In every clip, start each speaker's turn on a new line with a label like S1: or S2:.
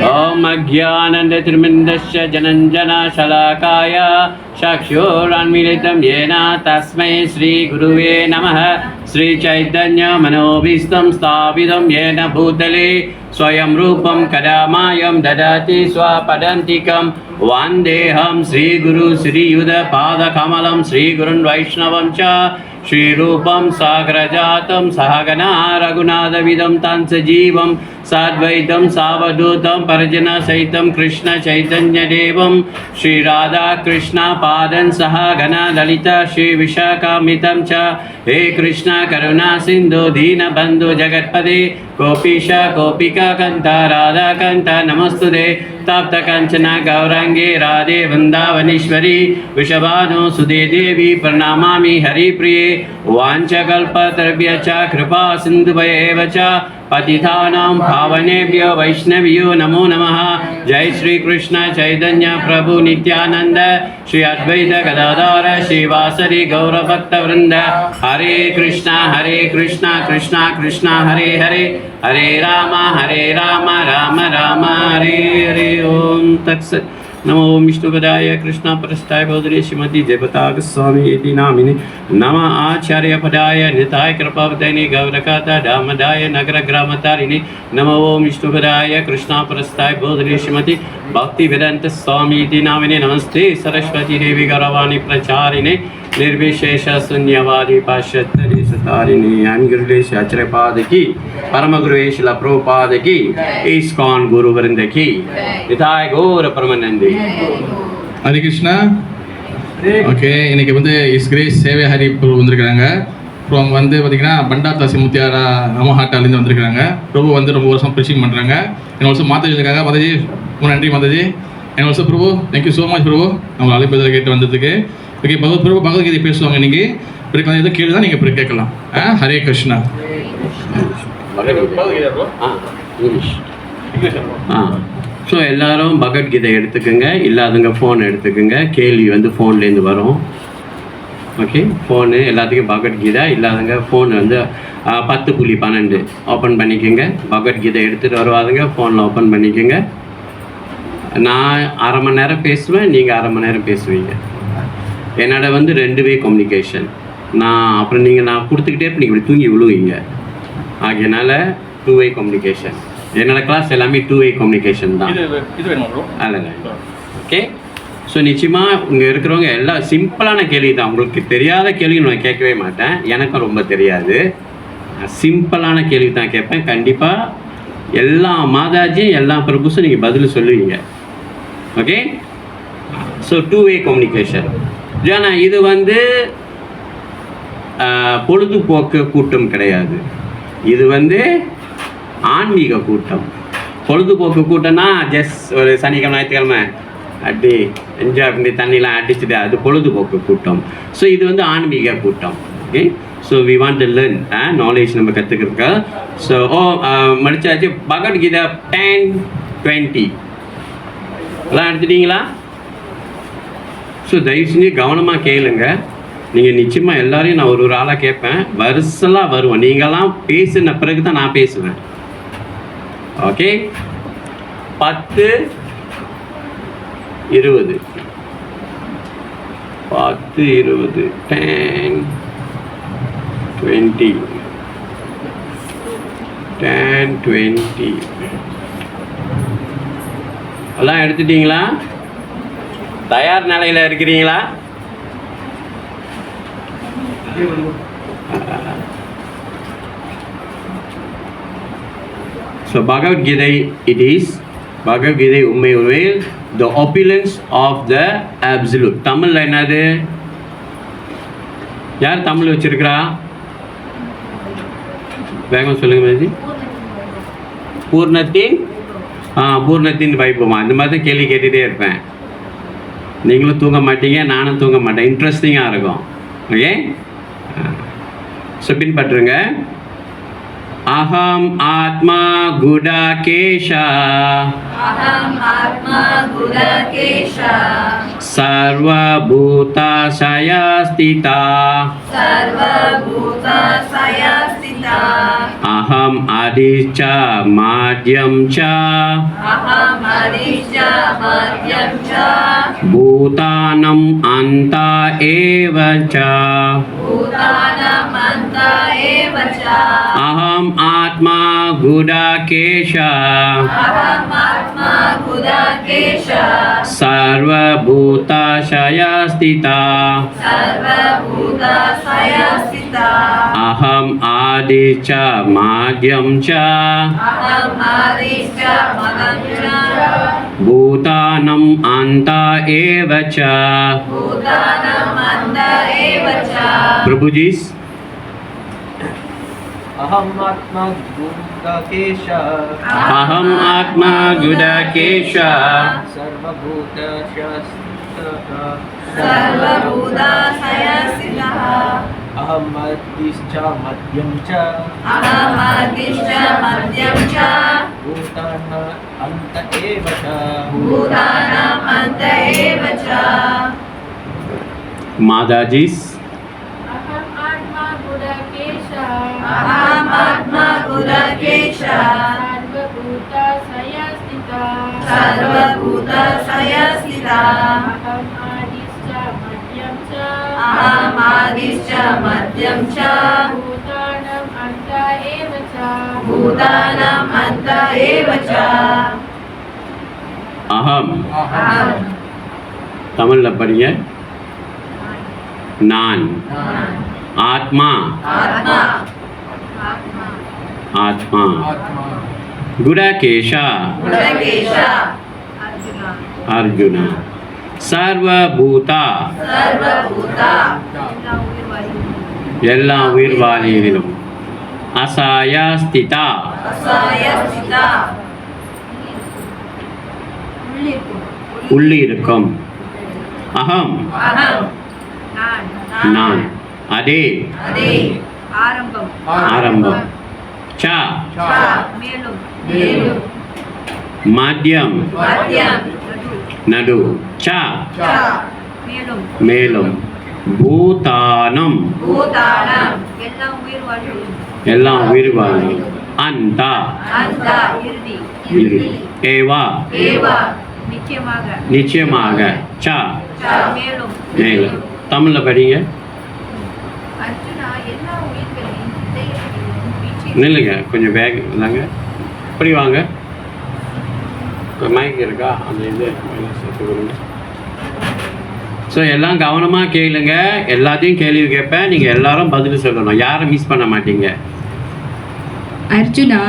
S1: ओम अज्ञानतिमिरन्दस्य जनञ्जना शलाकाय चक्षुरुन्मीलितं येन तस्मै श्रीगुरुवे नमः। श्रीचैतन्यमनोभीष्टं स्थापितं येन भूतले स्वयं रूपं कदा मायं ददाति स्वपदान्तिकं। वन्देऽहं श्रीगुरु श्रीयुतपादकमलं श्रीगुरुन् वैष्णवं च श्रीरूपं साग्रजातं सहगना रघुनाथविदं तं सजीवं साद्वैतं सावधूतं परिजनसहितं कृष्णचैतन्यदेवं श्रीराधाकृष्णपादं सहगना ललिता श्रीविशाखान्वितं च। हे कृष्ण करुणा सिन्धु दीनबन्धु जगत्पते गोपीश गोपिका कान्त राधाकान्त नमस्तुते। तप्त कंचन गौरांगे राधे वृंदावनेश्वरी वृषभानुसुते देवी प्रणमामि हरिप्रिये। वाञ्छकल्पतरुभ्यश्च कृपा सिन्धुभ्येव च पतितानां पावनेभ्यो वैष्णवेभ्यो नमो नमः। जय श्री कृष्ण चैतन्य प्रभु नित्यानंद श्री अद्वैत गदाधर श्रीवासरि गौरभक्तवृंद। हरे कृष्णा कृष्णा कृष्णा हरे हरे हरे राम राम राम हरे हरे। ओम तत्सत्। नमो विष्णुपदाय कृष्णपृष्ठाय भूतले श्रीमती जयपताकस्वामी नामिने नमः। आचार्यपदाय निताय कृपावतारिणे गौरकाता दामदाय नगरग्रामतारिणे नमो विष्णुपदाय कृष्णपृष्ठाय भूतले श्रीमती भक्तिवेदांत स्वामी नामिने नमस्ते सरस्वती देवी गौरवाणी प्रचारिणे निर्विशेष शून्यवादी पाश्चात्यदेशतारिणे अनगिरिलेश आचार्यपाद की परम गुरुवेश प्रभुपाद की इस्कॉन गुरु वृंद की निताय गौर परमानंदी।
S2: ஹரி கிருஷ்ணா. ஓகே, இன்னைக்கு வந்து இஸ் கிரேஸ் சேவை ஹரி பிரபு வந்திருக்கிறாங்க. அப்புறம் அவங்க வந்து பார்த்தீங்கன்னா பண்டாத்தாசி முத்தியாரா நமஹாட்டாலேருந்து வந்திருக்காங்க. பிரபு வந்து ரொம்ப வருஷம் ப்ரீச்சிங் பண்ணுறாங்க. என்ன வருஷம் மாதாஜி இருக்காங்க. மாதாஜி ரொம்ப நன்றி மாதாஜி. என்ன வருஷம் பிரபு தேங்க்யூ ஸோ மச் பிரபு நம்ம அழைப்பதில் கேட்டு வந்ததுக்கு. ஓகே, பிரபு பகவத்கீதை பேசுவாங்க இன்னைக்கு. பிறகு எதோ கேள்வி தான் நீங்கள் பிறகு கேட்கலாம். ஹரே கிருஷ்ணா.
S1: ஸோ எல்லோரும் பகவத்கீதை எடுத்துக்கோங்க. இல்லாதவங்க ஃபோன் எடுத்துக்கோங்க. கேள்வி வந்து ஃபோன்லேருந்து வரும். ஓகே, ஃபோனு எல்லாத்துக்கும் பகவத்கீதை இல்லாதவங்க ஃபோன் வந்து 10.12 ஓப்பன் பண்ணிக்கோங்க. பகவத்கீதை எடுத்துகிட்டு வருவாதுங்க ஃபோனில் ஓப்பன் பண்ணிக்கோங்க. நான் அரை மணி நேரம் பேசுவேன், நீங்கள் அரை மணி நேரம் பேசுவீங்க. என்னோட வந்து 2 வே கம்யூனிகேஷன். அப்புறம் நான் கொடுத்துக்கிட்டே இருப்பேன், நீங்கள் இப்படி தூங்கி விழுவீங்க. ஆகையனால 2 வே கம்யூனிகேஷன். என்னோட கிளாஸ் எல்லாமே 2 வே கம்யூனிகேஷன் தான். அல்ல ஓகே. ஸோ நிச்சயமாக இங்கே இருக்கிறவங்க எல்லாம் சிம்பிளான கேள்வி தான். உங்களுக்கு தெரியாத கேள்வி நான் கேட்கவே மாட்டேன். எனக்கும் ரொம்ப தெரியாது. சிம்பிளான கேள்வி தான் கேட்பேன். கண்டிப்பாக எல்லா மாதாஜியும் எல்லா பிரபுஸும் நீங்கள் பதில் சொல்லுவீங்க. ஓகே. So 2 way communication. ஏன்னா இது வந்து பொழுதுபோக்கு கூட்டம் கிடையாது. இது வந்து ஆன்மீக கூட்டம். பொழுதுபோக்கு கூட்டம்னா ஜஸ்ட் ஒரு சனிக்கிழமை ஞாயிற்றுக்கிழமை அப்படி என்ஜாய் பண்ணி தண்ணிலாம் அடிச்சுட்டு அது பொழுதுபோக்கு கூட்டம். ஸோ இது வந்து ஆன்மீக கூட்டம். Okay. So we want to learn knowledge நம்ம கற்றுக்கிறதுக்கா. ஸோ முடிச்சாச்சு. பகவத்கீதை 10-20 எல்லாம் எடுத்துட்டீங்களா? ஸோ தயவு செஞ்சு கவனமாக கேளுங்க. நீங்கள் நிச்சயமாக எல்லோரையும் நான் ஒரு ஆளாக கேட்பேன். வருஷலாக வருவோம். நீங்களாம் பேசின பிறகு தான் நான் பேசுவேன். ஓகே. 10-20 10-20 10-20 10-20 எல்லாம் எடுத்துட்டீங்களா? தயார் நிலையில் இருக்கிறீங்களா? So Bhagavad Gita it is Bhagavad Gita உண்மை the opulence of the absolute. தமிழ்ல என்னது? யார் தமிழ் வச்சிருக்கிறா? வேகம் சொல்லுங்க மேஜி. பூர்ணத்தின் வைபவமா? இந்த மாதிரி கேள்வி கேட்டுகிட்டே இருப்பேன். நீங்களும் தூங்க மாட்டீங்க, நானும் தூங்க மாட்டேன். இன்ட்ரெஸ்டிங்காக இருக்கும். ஓகே. ஸோ பின்பற்றுங்க. अहम आत्मा गुडाकेशा सर्वभूताशया स्थिता
S3: Sita.
S1: Aham adischa madhyam cha
S3: Aham Adisha Madhyam Cha.
S1: Bhutanam anta eva cha
S3: Bhutanam Anta Eva Cha.
S1: Aham atma gudakesha
S3: Aham Atma Gudakesha.
S1: Sarva bhutashaya stita
S3: Sarva Bhuta Sayasita.
S1: Aham adischa madhyam cha
S3: Aham Adisha Madhyam Cha.
S1: Bhutanam anta eva cha
S3: Bhutanam Anta Eva Cha.
S1: Prabhuji's
S4: Aham Atma Gudakesha
S1: Aham atma gudakesha
S4: Sarva Bhuta Shastha
S3: Sarva Bhuta Sayasita.
S4: Aham Adischa Madhyam Cha
S3: Aham Adisha Madhyam Cha.
S4: Bhutana Anta Eva Cha
S3: Bhutanam Anta Eva Cha.
S1: Madaji's
S5: Aham Atma Gudakesha.
S3: Aham Atma Gudakesha.
S5: Sarva Bhuta Sayasthita.
S3: Sarva Bhuta Sayasthita.
S5: Aham Adischa Madhyam Cha.
S3: Aham Adisha Madhyam Cha.
S5: Bhutanam Anta Eva Cha.
S3: Bhutanam Anta Eva Cha.
S1: Aham
S3: Aham
S1: தமிழ்ல படிங்க நான் ஆத்மா
S3: Atma.
S1: ஆத்மா குடகேஷா
S3: Gudakesha.
S1: Arjuna சர்வபூதா
S3: Sarva Bhuta.
S1: எல்லா உயிர்வாழிகளிலும் அசாயா ஸ்திதா
S3: Sayasthita.
S1: உள்ளிருக்கும் அகம்
S3: Aham.
S1: நான் அதே
S3: Ade. Arambam.
S1: ஆரம்பம் ச
S3: Cha. Melum. Melum.
S1: மத்தியம்
S3: Madhyam.
S1: நடு ச
S3: Cha. Melum.
S1: மேலும் பூதானம்
S3: Bhutanam.
S1: எல்லா உயிர்வாழிகளும் அந்த
S3: Anta. Irdi.
S1: இது ஏவா
S3: Eva.
S1: நிச்சயமாக ச
S3: Cha. Melum.
S1: மேலும் தமிழ்ல படிங்க
S3: அர்ஜுனா எல்லா உயிர்களின் இதயத்திலும் வீற்றிருக்கும்
S1: நில்லுங்க கொஞ்சம் பேக் இந்தாங்க இப்படி வாங்க மைக் இருக்கா அந்த இது சேர்த்து கொடுங்க ஸோ எல்லாம் கவனமாக கேளுங்க எல்லாத்தையும் கேள்வி கேட்பேன் நீங்கள் எல்லாரும் பதில் சொல்லணும் யாரும் மிஸ் பண்ண மாட்டீங்க
S6: அர்ஜுனா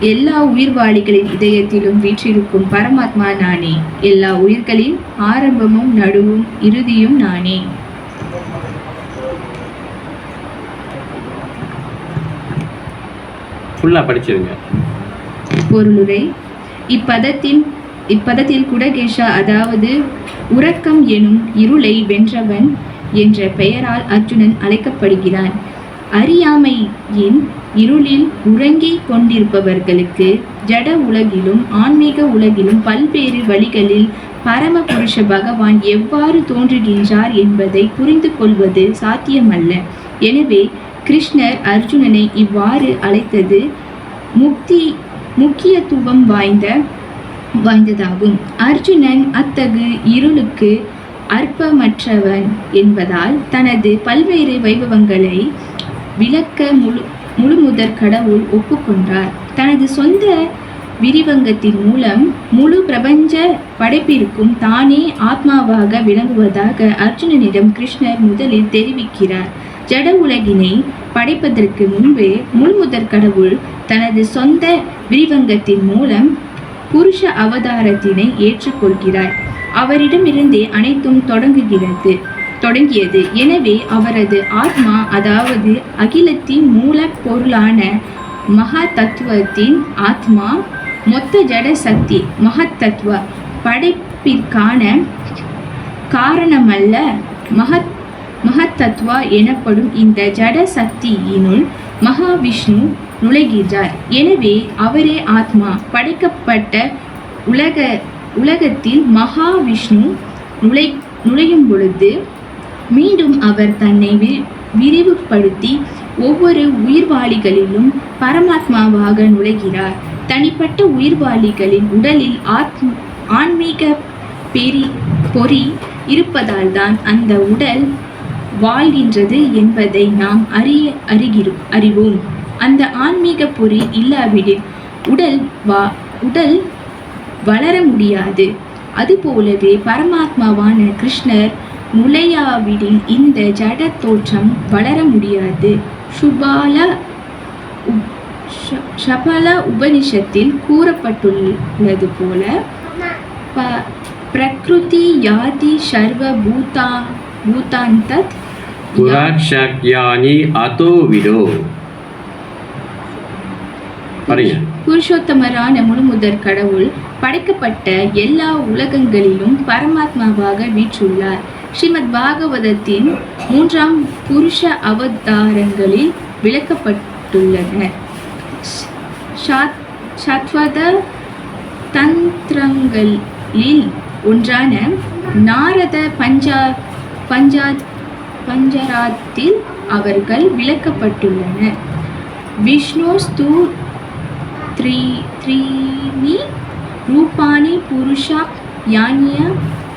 S6: எல்லா உயிர்வாளிகளின் இதயத்திலும் வீற்றிருக்கும் பரமாத்மா நானே. எல்லா உயிர்களின் ஆரம்பமும் நடுவும் இறுதியும் நானே.
S1: ஃபுல்லாக படிச்சிருங்க
S6: பொருளுரை இப்பதத்தில் குடகேஷா அதாவது உறக்கம் எனும் இருளை வென்றவன் என்ற பெயரால் அர்ஜுனன் அழைக்கப்படுகிறான். அறியாமையின் இருளில் உறங்கிக் கொண்டிருப்பவர்களுக்கு ஜட உலகிலும் ஆன்மீக உலகிலும் பல்வேறு வழிகளில் பரமபுருஷ பகவான் எவ்வாறு தோன்றுகின்றார் என்பதை புரிந்து கொள்வது சாத்தியமல்ல. எனவே கிருஷ்ணர் அர்ஜுனனை இவ்வாறு அழைத்தது முக்கியத்துவம் வாய்ந்ததாகும். அர்ஜுனன் அத்தகு இருளுக்கு அற்பமற்றவன் என்பதால் தனது பல்வேறு வைபவங்களை விளக்க முழுமுதற் கடவுள் ஒப்புக்கொண்டார். தனது சொந்த விரிவங்கத்தின் மூலம் முழு பிரபஞ்ச படைப்பிற்கும் தானே ஆத்மாவாக விளங்குவதாக அர்ஜுனனிடம் கிருஷ்ணர் முதலில் தெரிவிக்கிறார். ஜட உலகினை படைப்பதற்கு முன்பே முழுமுதற் கடவுள் தனது சொந்த விரிவங்கத்தின் மூலம் புருஷ அவதாரத்தினை ஏற்றுக்கொள்கிறார். அவரிடமிருந்தே அனைத்தும் தொடங்கியது. எனவே அவரது ஆத்மா அதாவது அகிலத்தின் மூல பொருளான மகா தத்துவத்தின் ஆத்மா மொத்த ஜட சக்தி மகத்தத்துவ படைப்பிற்கான காரணமல்ல. மகத்தத்துவா எனப்படும் இந்த ஜட சக்தியினுள் மகாவிஷ்ணு நுழைகிறார். எனவே அவரே ஆத்மா. படைக்கப்பட்ட உலகத்தில் மகாவிஷ்ணு நுழையும் பொழுது மீண்டும் அவர் தன்னை விரிவுபடுத்தி ஒவ்வொரு உயிர்வாளிகளிலும் பரமாத்மாவாக நுழைகிறார். தனிப்பட்ட உயிர்வாளிகளின் உடலில் ஆன்மீக பொறி இருப்பதால் தான் அந்த உடல் வாழ்கின்றது என்பதை நாம் அறிவோம். அந்த ஆன்மீக பொறி இல்லாவிடில் உடல் வளர முடியாது. அதுபோலவே பரமாத்மாவான கிருஷ்ணர் நுழையாவிடில் இந்த ஜட தோற்றம் வளர முடியாது. ஷபல உபனிஷத்தில் கூறப்பட்டுள்ளது போல பிரகிருதி யாதி சர்வ பூதாந்தத்
S1: புராட்சக்யானி அதோ விடோ.
S6: புருஷோத்தமரான முழுமுதற் கடவுள் படைக்கப்பட்ட எல்லா உலகங்களிலும் பரமாத்மாவாக வீற்றுள்ளார். ஸ்ரீமத் பாகவதத்தின் 3ஆம் புருஷ அவதாரங்களில் விளக்கப்பட்டுள்ளன. சத்வத தந்திரங்களில் ஒன்றான நாரத பஞ்சராத்தில் அவர்கள் விளக்கப்பட்டுள்ளனர். விஷ்ணுஸ்து த்ரீணி ரூபாணி புருஷா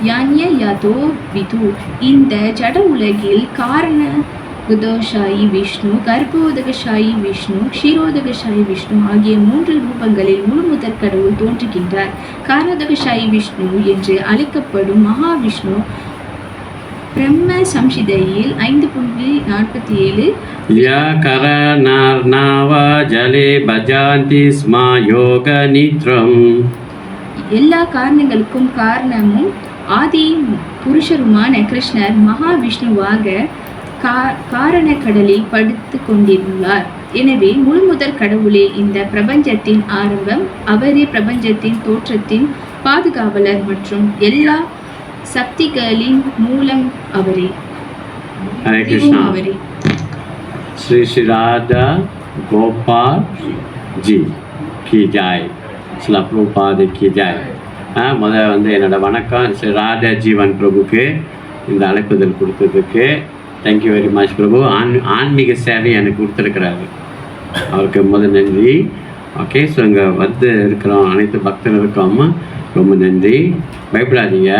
S6: யான்யதோ விது. இந்த ஜட உலகில் காரணோதகசாயி விஷ்ணு, கர்ப்போதகசாயி விஷ்ணு, க்ஷீரோதகசாயி விஷ்ணு ஆகிய 3 ரூபங்களில் முழுமுதற் கடவுள் தோன்றுகின்றார். காரணோதகசாயி விஷ்ணு என்று அழைக்கப்படும் மகாவிஷ்ணு பிரம்ம சம்ஹிதையில் 5.47
S1: ஜலே பஜாந்தி ஸ்மா யோக நித்ரம்.
S6: எல்லா காரணங்களுக்கும் காரணமும் ஆதி புருஷருமான கிருஷ்ணர் மகாவிஷ்ணுவாக காரண கடலில் படுத்து கொண்டிருந்தார். எனவே முழுமுதற் கடவுளே இந்த பிரபஞ்சத்தின் ஆரம்பம். அவரே பிரபஞ்சத்தின் தோற்றத்தின் பாதுகாவலர் மற்றும் எல்லா சக்திகளின் மூலம் அவரே.
S1: ஹரே கிருஷ்ணா. ஸ்ரீ ஸ்ரீ ராதா கோபால் ஜி கி ஜாய், ஸ்ரீல பிரபுபாத கி ஜாய். முதல்ல வந்து என்னோட வணக்கம் ஸ்ரீ ராதா ஜீவன் பிரபுக்கு இந்த அழைப்புதல் கொடுத்ததுக்கு தேங்க்யூ வெரி மச் பிரபு. ஆன்மீக சேவை எனக்கு கொடுத்துருக்கிறாரு, அவருக்கு முதல் நன்றி. ஓகே, ஸோ இங்கே வந்து இருக்கிறோம் அனைத்து பக்தர்களுக்கும் ரொம்ப நன்றி. பயப்படாதீங்க,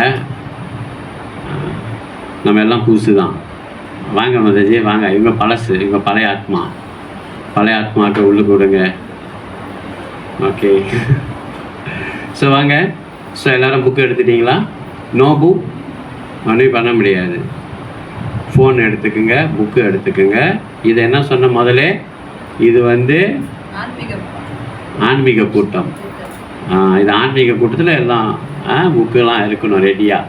S1: நம்ம எல்லாம் புதுசு தான். வாங்க மதஜி வாங்க, இவங்க பழசு, இவங்க பழைய ஆத்மாவுக்கு உள்ளுக்கு விடுங்க. ஓகே, ஸோ வாங்க. ஸோ எல்லோரும் புக்கு எடுத்துட்டிங்களா? நோ புக் ஒன்றும் பண்ண முடியாது. ஃபோன் எடுத்துக்குங்க, புக்கு எடுத்துக்குங்க. இது என்ன சொன்ன முதல்ல, இது வந்து ஆன்மீக கூட்டம். இது ஆன்மீக கூட்டத்தில் எல்லாம் புக்கெல்லாம் இருக்கணும் ரெடியாக.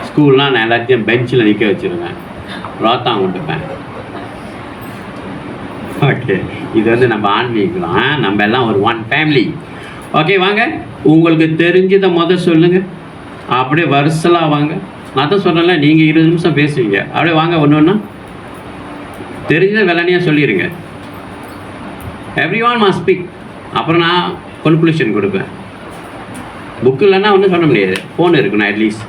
S1: ஸ்கூல்லாம் நான் எல்லாத்தையும் பெஞ்சில் நிற்க வச்சுருவேன், ரோத்தான் கொண்டுப்பேன். ஓகே, இது வந்து நம்ம ஆன்மீகம், நம்ம எல்லாம் ஒரு ஒன் ஃபேமிலி. ஓகே வாங்க, உங்களுக்கு தெரிஞ்சதை சொல்லுங்கள், அப்படியே வருஷலாக வாங்க. நான் தான் சொன்னேன்ல, நீங்கள் 20 நிமிஷம் பேசுவீங்க, அப்படியே வாங்க ஒன்று ஒன்றா தெரிஞ்சதை வெள்ளனையாக சொல்லிடுங்க. Every one must speak. அப்புறம் நான் கன்க்ளூஷன் கொடுப்பேன். புக்கு இல்லைன்னா ஒன்றும் சொல்ல முடியாது, ஃபோன் இருக்கணும் அட்லீஸ்ட்.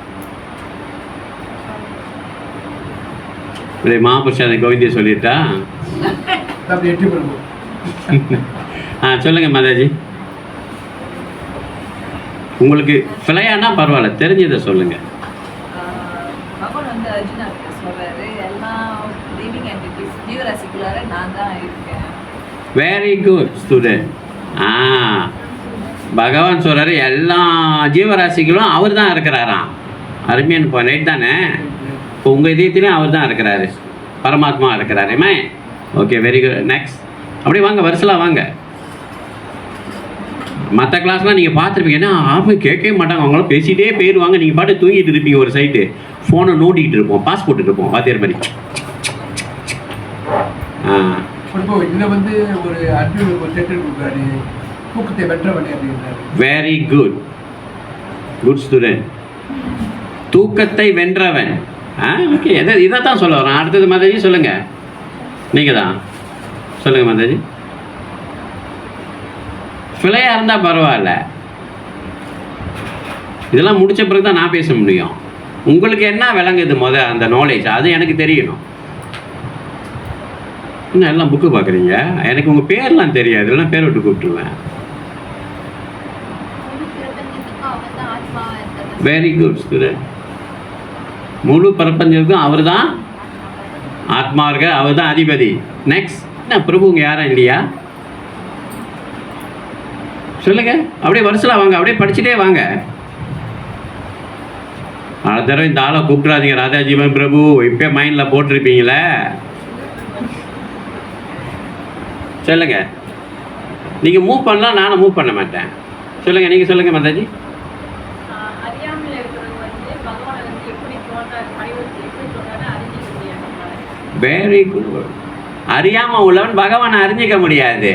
S1: மகாபுருஷாத கோவிந்தியை சொல்லிட்டா? சொல்லுங்கள் மாதாஜி. உங்களுக்கு ஃபிளையானா பரவாயில்ல, தெரிஞ்சதை சொல்லுங்கள்.
S3: பகவான் வந்து அர்ஜுனா சொல்றாரு, எல்லா லிவிங் என்டிட்டிஸ் ஜீவராசிக்குள்ளார நான் தான் இருக்கேன்.
S1: Very good student. பகவான் சொல்கிறாரு எல்லா ஜீவராசிகளும் அவர் தான் இருக்கிறாராம். அருமையான ரைட் தானே? இப்போ உங்கள் இதயத்திலையும் அவர் தான் இருக்கிறாரு, பரமாத்மா இருக்கிறாருமே. Okay, very good. நெக்ஸ்ட் அப்படியே வாங்க, வருஷலாம் வாங்க. மற்ற கிளாஸ்லாம் நீங்கள் பார்த்துருப்பீங்க, ஏன்னா அவங்க கேட்கவே மாட்டாங்க, அவங்களாம் பேசிகிட்டே போயிடுவாங்க. நீங்கள் பாட்டு தூங்கிட்டு இருப்பீங்க ஒரு சைட்டு, ஃபோனை நோண்டிக்கிட்டு இருப்போம், பாஸ் போட்டுட்டு இருப்போம் வாத்தியார் மாதிரி.
S7: இதில் வந்து ஒரு அர்ஜுனுக்கு ஒரு செட்டு கொடுக்குறாரு, தூக்கத்தை வென்றவனே அப்படின்றாரு.
S1: Very good, good student. தூக்கத்தை வென்றவன். ஓகே, இதை தான் சொல்ல வரேன். அடுத்தது மாதாஜி சொல்லுங்கள், நீங்கள் தான் சொல்லுங்கள் மாதாஜி. ஃபிளையாக இருந்தால் பரவாயில்ல, இதெல்லாம் முடித்த பிறகு தான் நான் பேச முடியும். உங்களுக்கு என்ன விளங்குது அந்த நாலேஜ், அது எனக்கு தெரியணும். என்ன எல்லாம் புக்கு பார்க்குறீங்க? எனக்கு உங்கள் பேர்லாம் தெரியாது, இல்லைன்னா பேர் விட்டு கூப்பிட்டுருவேன். Very good student. முழு பிரபஞ்சத்துக்கும் அவர் தான் ஆத்மா இருக்க, அவர் தான் அதிபதி. நெக்ஸ்ட் என்ன பிரபுங்க யாரும் இல்லையா? சொல்லுங்க. அப்படியே வருஷத்தில் வாங்க, அப்படியே படிச்சுட்டே வாங்க. அடுத்த தடவை இந்த ஆளை கூப்பிட்றாதீங்க ராதாஜீவன் பிரபு, இப்போ மைண்டில் போட்டிருப்பீங்களே. சொல்லுங்க. நீங்கள் மூவ் பண்ணலாம், நானும் மூவ் பண்ண மாட்டேன். சொல்லுங்க, நீங்கள் சொல்லுங்க மாதாஜி.
S3: அறியாமல் இருக்கிறவங்க வந்து பகவானை வந்து எப்படி தோன்றாரு, படைவத்தை எப்படி தோன்றாரு அறிஞ்சிக்க முடியாது.
S1: Very good. அறியாமல் உள்ளவன் பகவானை அறிஞ்சிக்க முடியாது.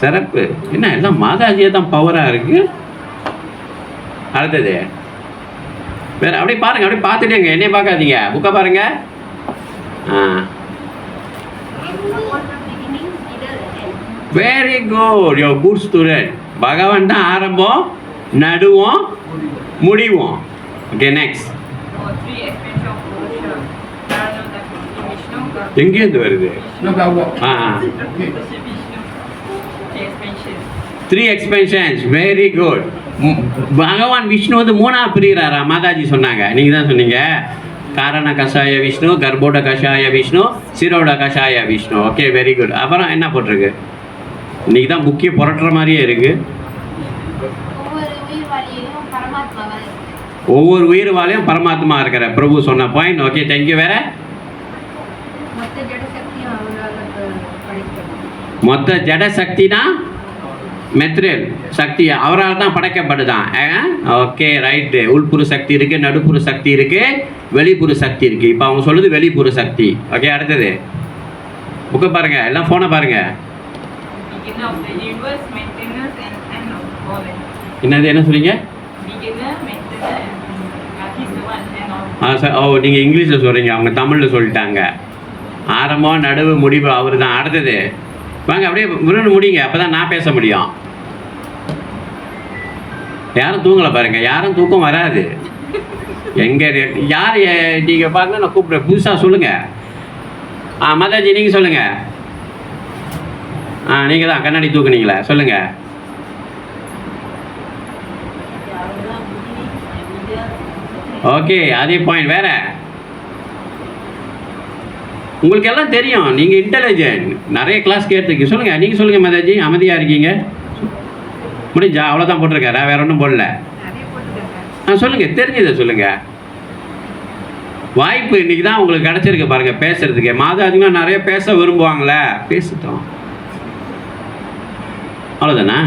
S1: சிறப்பு. என்ன எல்லாம் மாதாஜியே தான் பவராக இருக்கு. அடுத்தது வேற அப்படியே பாருங்க, அப்படியே பார்த்துட்டேங்க, என்னைய பார்க்காதீங்க, புக்கை பாருங்க. Very good, you good student. பகவான் தான் ஆரம்பம், நடுவோம், முடிவோம். Okay, next. எங்கேருந்து வருது? Three expansions. Very good. பகவான் விஷ்ணு வந்து 3ஆ பிரிகிறாரா? மாதாஜி சொன்னாங்க, நீங்கள் தான் சொன்னீங்க. காரண கஷாய விஷ்ணு, கர்ப்போட கஷாய விஷ்ணு, சிரோட கஷாய விஷ்ணு. Okay, very good. அப்புறம் என்ன போட்டிருக்கு? இன்னைக்கு தான் முக்கிய புரட்டுற மாதிரியே இருக்கு. ஒவ்வொரு உயிர் வாழையும் பரமாத்மா இருக்கிற பிரபு சொன்ன பாயிண்ட். Okay, thank you. வேற மொத்த ஜட சக்தினா மெத்ரேல் சக்தி அவரால் தான் படைக்கப்படுதான். Okay, right. உள்புற சக்தி இருக்குது, நடுப்புற சக்தி இருக்குது, வெளிப்புற சக்தி இருக்குது. இப்போ அவங்க சொல்லுது வெளிப்புற சக்தி. ஓகே, அடுத்தது புக்கை பாருங்கள், எல்லாம் ஃபோனை பாருங்கள். என்னது, என்ன சொல்றீங்க? ஓ, நீங்கள் இங்கிலீஷில் சொல்கிறீங்க, அவங்க தமிழில் சொல்லிட்டாங்க. ஆரம்பம், நடுவு, முடிவு அவர் தான். அடுத்தது வாங்க, அப்படியே விருன்னு முடிங்க, அப்போ தான் நான் பேச முடியும். யாரும் தூங்கலை பாருங்க, யாரும் தூக்கம் வராது. எங்கே யார் நீங்கள் பாருங்க, நான் கூப்பிட்றேன். புதுசாக சொல்லுங்கள். மாதாஜி நீங்கள் சொல்லுங்கள். நீங்கள் தான் கண்ணாடி தூக்குனீங்களா? சொல்லுங்கள். ஓகே, அதே பாயிண்ட். வேற உங்களுக்கு எல்லாம் தெரியும், நீங்கள் இன்டெலிஜென்ட், நிறைய கிளாஸ் கேட்டுருக்கு. சொல்லுங்கள், நீங்கள் சொல்லுங்கள் மாதாஜி. அமைதியாக இருக்கீங்க, முடிஞ்சா? அவ்வளோதான் போட்டிருக்காரா? வேற ஒன்றும் போடல. சொல்லுங்கள், தெரிஞ்சதை சொல்லுங்கள். வாய்ப்பு இன்னைக்கு தான் உங்களுக்கு கிடச்சிருக்கு பாருங்கள் பேசுறதுக்கு. மாதாஜிலாம் நிறைய பேச விரும்புவாங்களே, பேசிட்டோம். அவ்வளோதானா?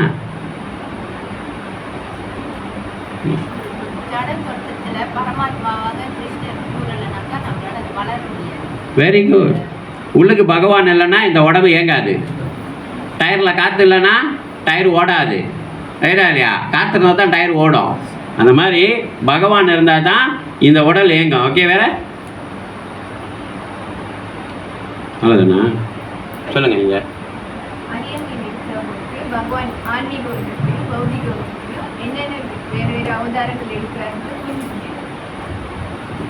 S1: Very good. உள்ளுக்கு பகவான் இல்லைன்னா இந்த உடம்பு இயங்காது. டயரில் காற்று இல்லைன்னா டயர் ஓடாது. ரைடா இல்லையா? காற்று இருந்தால் தான் டயர் ஓடும். அந்த மாதிரி பகவான் இருந்தால் தான் இந்த உடல் இயங்கும். ஓகே, வேற அவ்வளோதானா? சொல்லுங்கள் நீங்கள்.
S6: பகவான் ஆன்மீக உலகத்தில், பௌதிக உலகத்தில் என்னென்ன வேறு வேறு அவதாரங்கள் எடுக்கிறார்கள்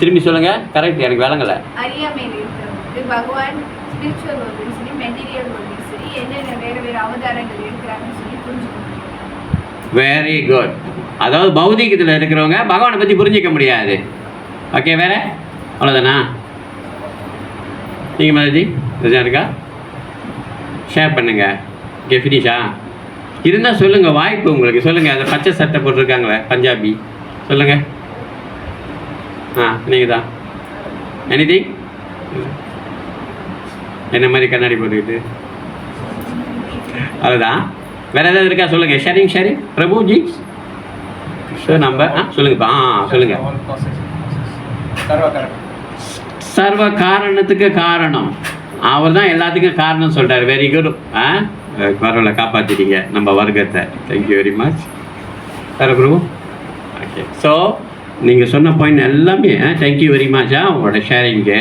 S1: திரும்பி சொல்லுங்க. கரெக்ட், எனக்கு விளங்கலை.
S6: அறியாமையில் இருக்கிறவங்களுக்கு பகவான் ஸ்பிரிச்சுவல் வேர்ல்டும் சரி, மெட்டீரியல் வேர்ல்டும் சரி, என்னென்ன வேறு வேறு அவதாரங்கள் எடுக்கிறாங்கன்னு சொல்லி புரிஞ்சுக்கணும்.
S1: Very good. அதாவது பௌதிகத்தில் இருக்கிறவங்க பகவானை பற்றி புரிஞ்சிக்க முடியாது. ஓகே, வேற அவ்வளோதானா? நீங்கள் மாதாஜி ரஜா இருக்கா? ஷேர் பண்ணுங்க. ஓகே, ஃபினிஷா? இருந்தால் சொல்லுங்கள், வாய்ப்பு உங்களுக்கு. சொல்லுங்கள். அந்த பச்சை சட்டை போட்டிருக்காங்களே பஞ்சாபி, சொல்லுங்கள். நீங்கள் தான். எனிதிங்? என்ன மாதிரி கண்ணாடி போட்டுக்கிட்டு அதுதான். வேறு ஏதாவது இருக்கா? சொல்லுங்கள். ஷேரிங் பிரபுஜி சார் நம்பர் சொல்லுங்கப்பா. சொல்லுங்கள். சர்வ காரணத்துக்கு காரணம் அவர் தான், எல்லாத்துக்கும் காரணம் சொல்கிறார். Very good. பரவாயில்ல, காப்பாற்றிட்டீங்க நம்ம வர்க்கத்தை. Thank you very much. சார் பிரபு. ஓகே, ஸோ நீங்கள் சொன்ன பாயிண்ட் எல்லாமே தேங்க்யூ வெரி மச். உங்களோட ஷேரிங்கு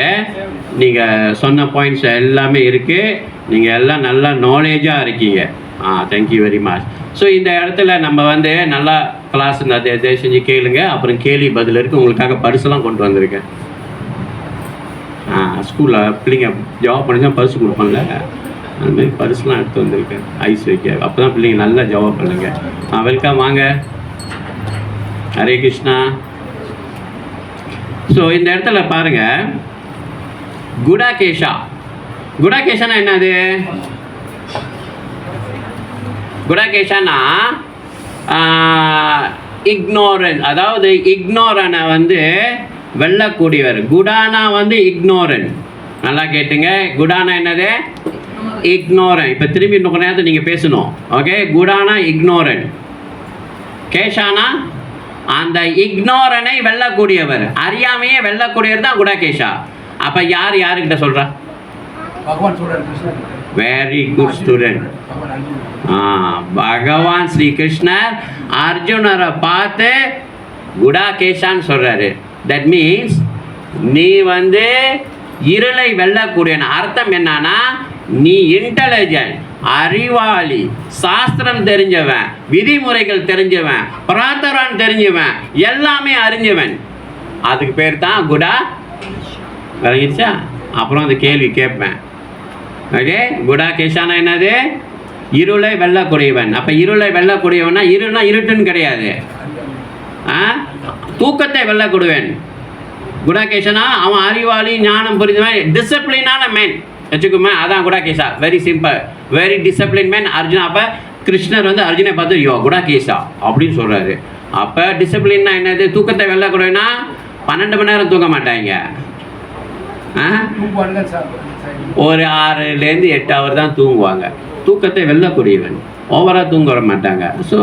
S1: நீங்கள் சொன்ன பாயிண்ட்ஸ் எல்லாமே இருக்குது. நீங்கள் எல்லாம் நல்லா நாலேஜாக இருக்கீங்க. Thank you very much. ஸோ இந்த இடத்துல நம்ம வந்து நல்லா கிளாஸ் தயவு செஞ்சு கேளுங்க. அப்புறம் கேள்வி பதில் இருக்குது. உங்களுக்காக பரிசெல்லாம் கொண்டு வந்திருக்கேன். ஸ்கூலில் பிள்ளைங்க ஜவாப் பண்ணிச்சா பரிசு கொடுப்பாங்கல்ல, அந்த மாதிரி பரிசுலாம் எடுத்து வந்திருக்கேன் ஐஸ் வைக்க. அப்போ தான் பிள்ளைங்க நல்லா ஜவாப் பண்ணுங்க. வெல்கம், வாங்க. ஹரே கிருஷ்ணா. ஸோ இந்த இடத்துல பாருங்க, குடாகேஷா. குடாகேஷானா என்னது? குடாகேஷானா இக்னோரன், அதாவது இக்னோரனை வந்து வெல்லக்கூடியவர். குடானா வந்து இக்னோரன். நல்லா கேட்டுங்க, குடானா என்னது? இக்னோரன். இப்போ திரும்பி இன்னும் நேரத்தை நீங்கள் பேசணும். ஓகே, குடானா இக்னோரன், கேஷானா அந்த இக்னோரனை வெல்லக்கூடியவர், அறியாமையே வெல்லக்கூடியவர் தான் குடாகேஷா. அப்போ யார் யாருக்கிட்ட சொல்கிறா?
S7: பகவான் சொல்றாரு கிருஷ்ணர்.
S1: Very good student. பகவான் ஸ்ரீ கிருஷ்ணர் அர்ஜுனரை பார்த்து குடாகேஷான்னு சொல்கிறாரு. தட் மீன்ஸ் நீ வந்து இருளை வெல்லக்கூடியன. அர்த்தம் என்னன்னா, நீ இன்டெலிஜென்ட், அறிவாளி, சாஸ்திரம் தெரிஞ்சவன், விதிமுறைகள் தெரிஞ்சவன், பிரார்த்தரான் தெரிஞ்சவன், எல்லாமே அறிஞ்சவன். அதுக்கு பேர் தான் குடா. விளங்கிடுச்சா? அப்புறம் அந்த கேள்வி கேட்பேன். ஓகே, குடாகேஷானா என்னது? இருளை வெல்லக்கூடியவன். அப்போ இருளை வெல்லக்கூடியவனா, இருள்னா இருட்டுன்னு கிடையாது, தூக்கத்தை வெல்லக்கூடியவன். குடாகேஷனா அவன் அறிவாளி, ஞானம் புரிஞ்சவன், டிசிப்ளினான மேன் வச்சுக்கோமே, அதான் Gudakesha. Very simple, very discipline man Arjuna. அப்போ கிருஷ்ணர் வந்து அர்ஜுனை பார்த்து யோ குடாகேஷா அப்படின்னு சொல்கிறாரு. அப்போ டிசிப்ளின்னா என்னது? தூக்கத்தை வெல்லக்கூடியவனா 12 மணி நேரம் தூங்க மாட்டாங்க, ஒரு 6லேருந்து 8 ஹவர் தான் தூங்குவாங்க. தூக்கத்தை வெல்லக்கூடியவன், ஓவராக தூங்க வர மாட்டாங்க. ஸோ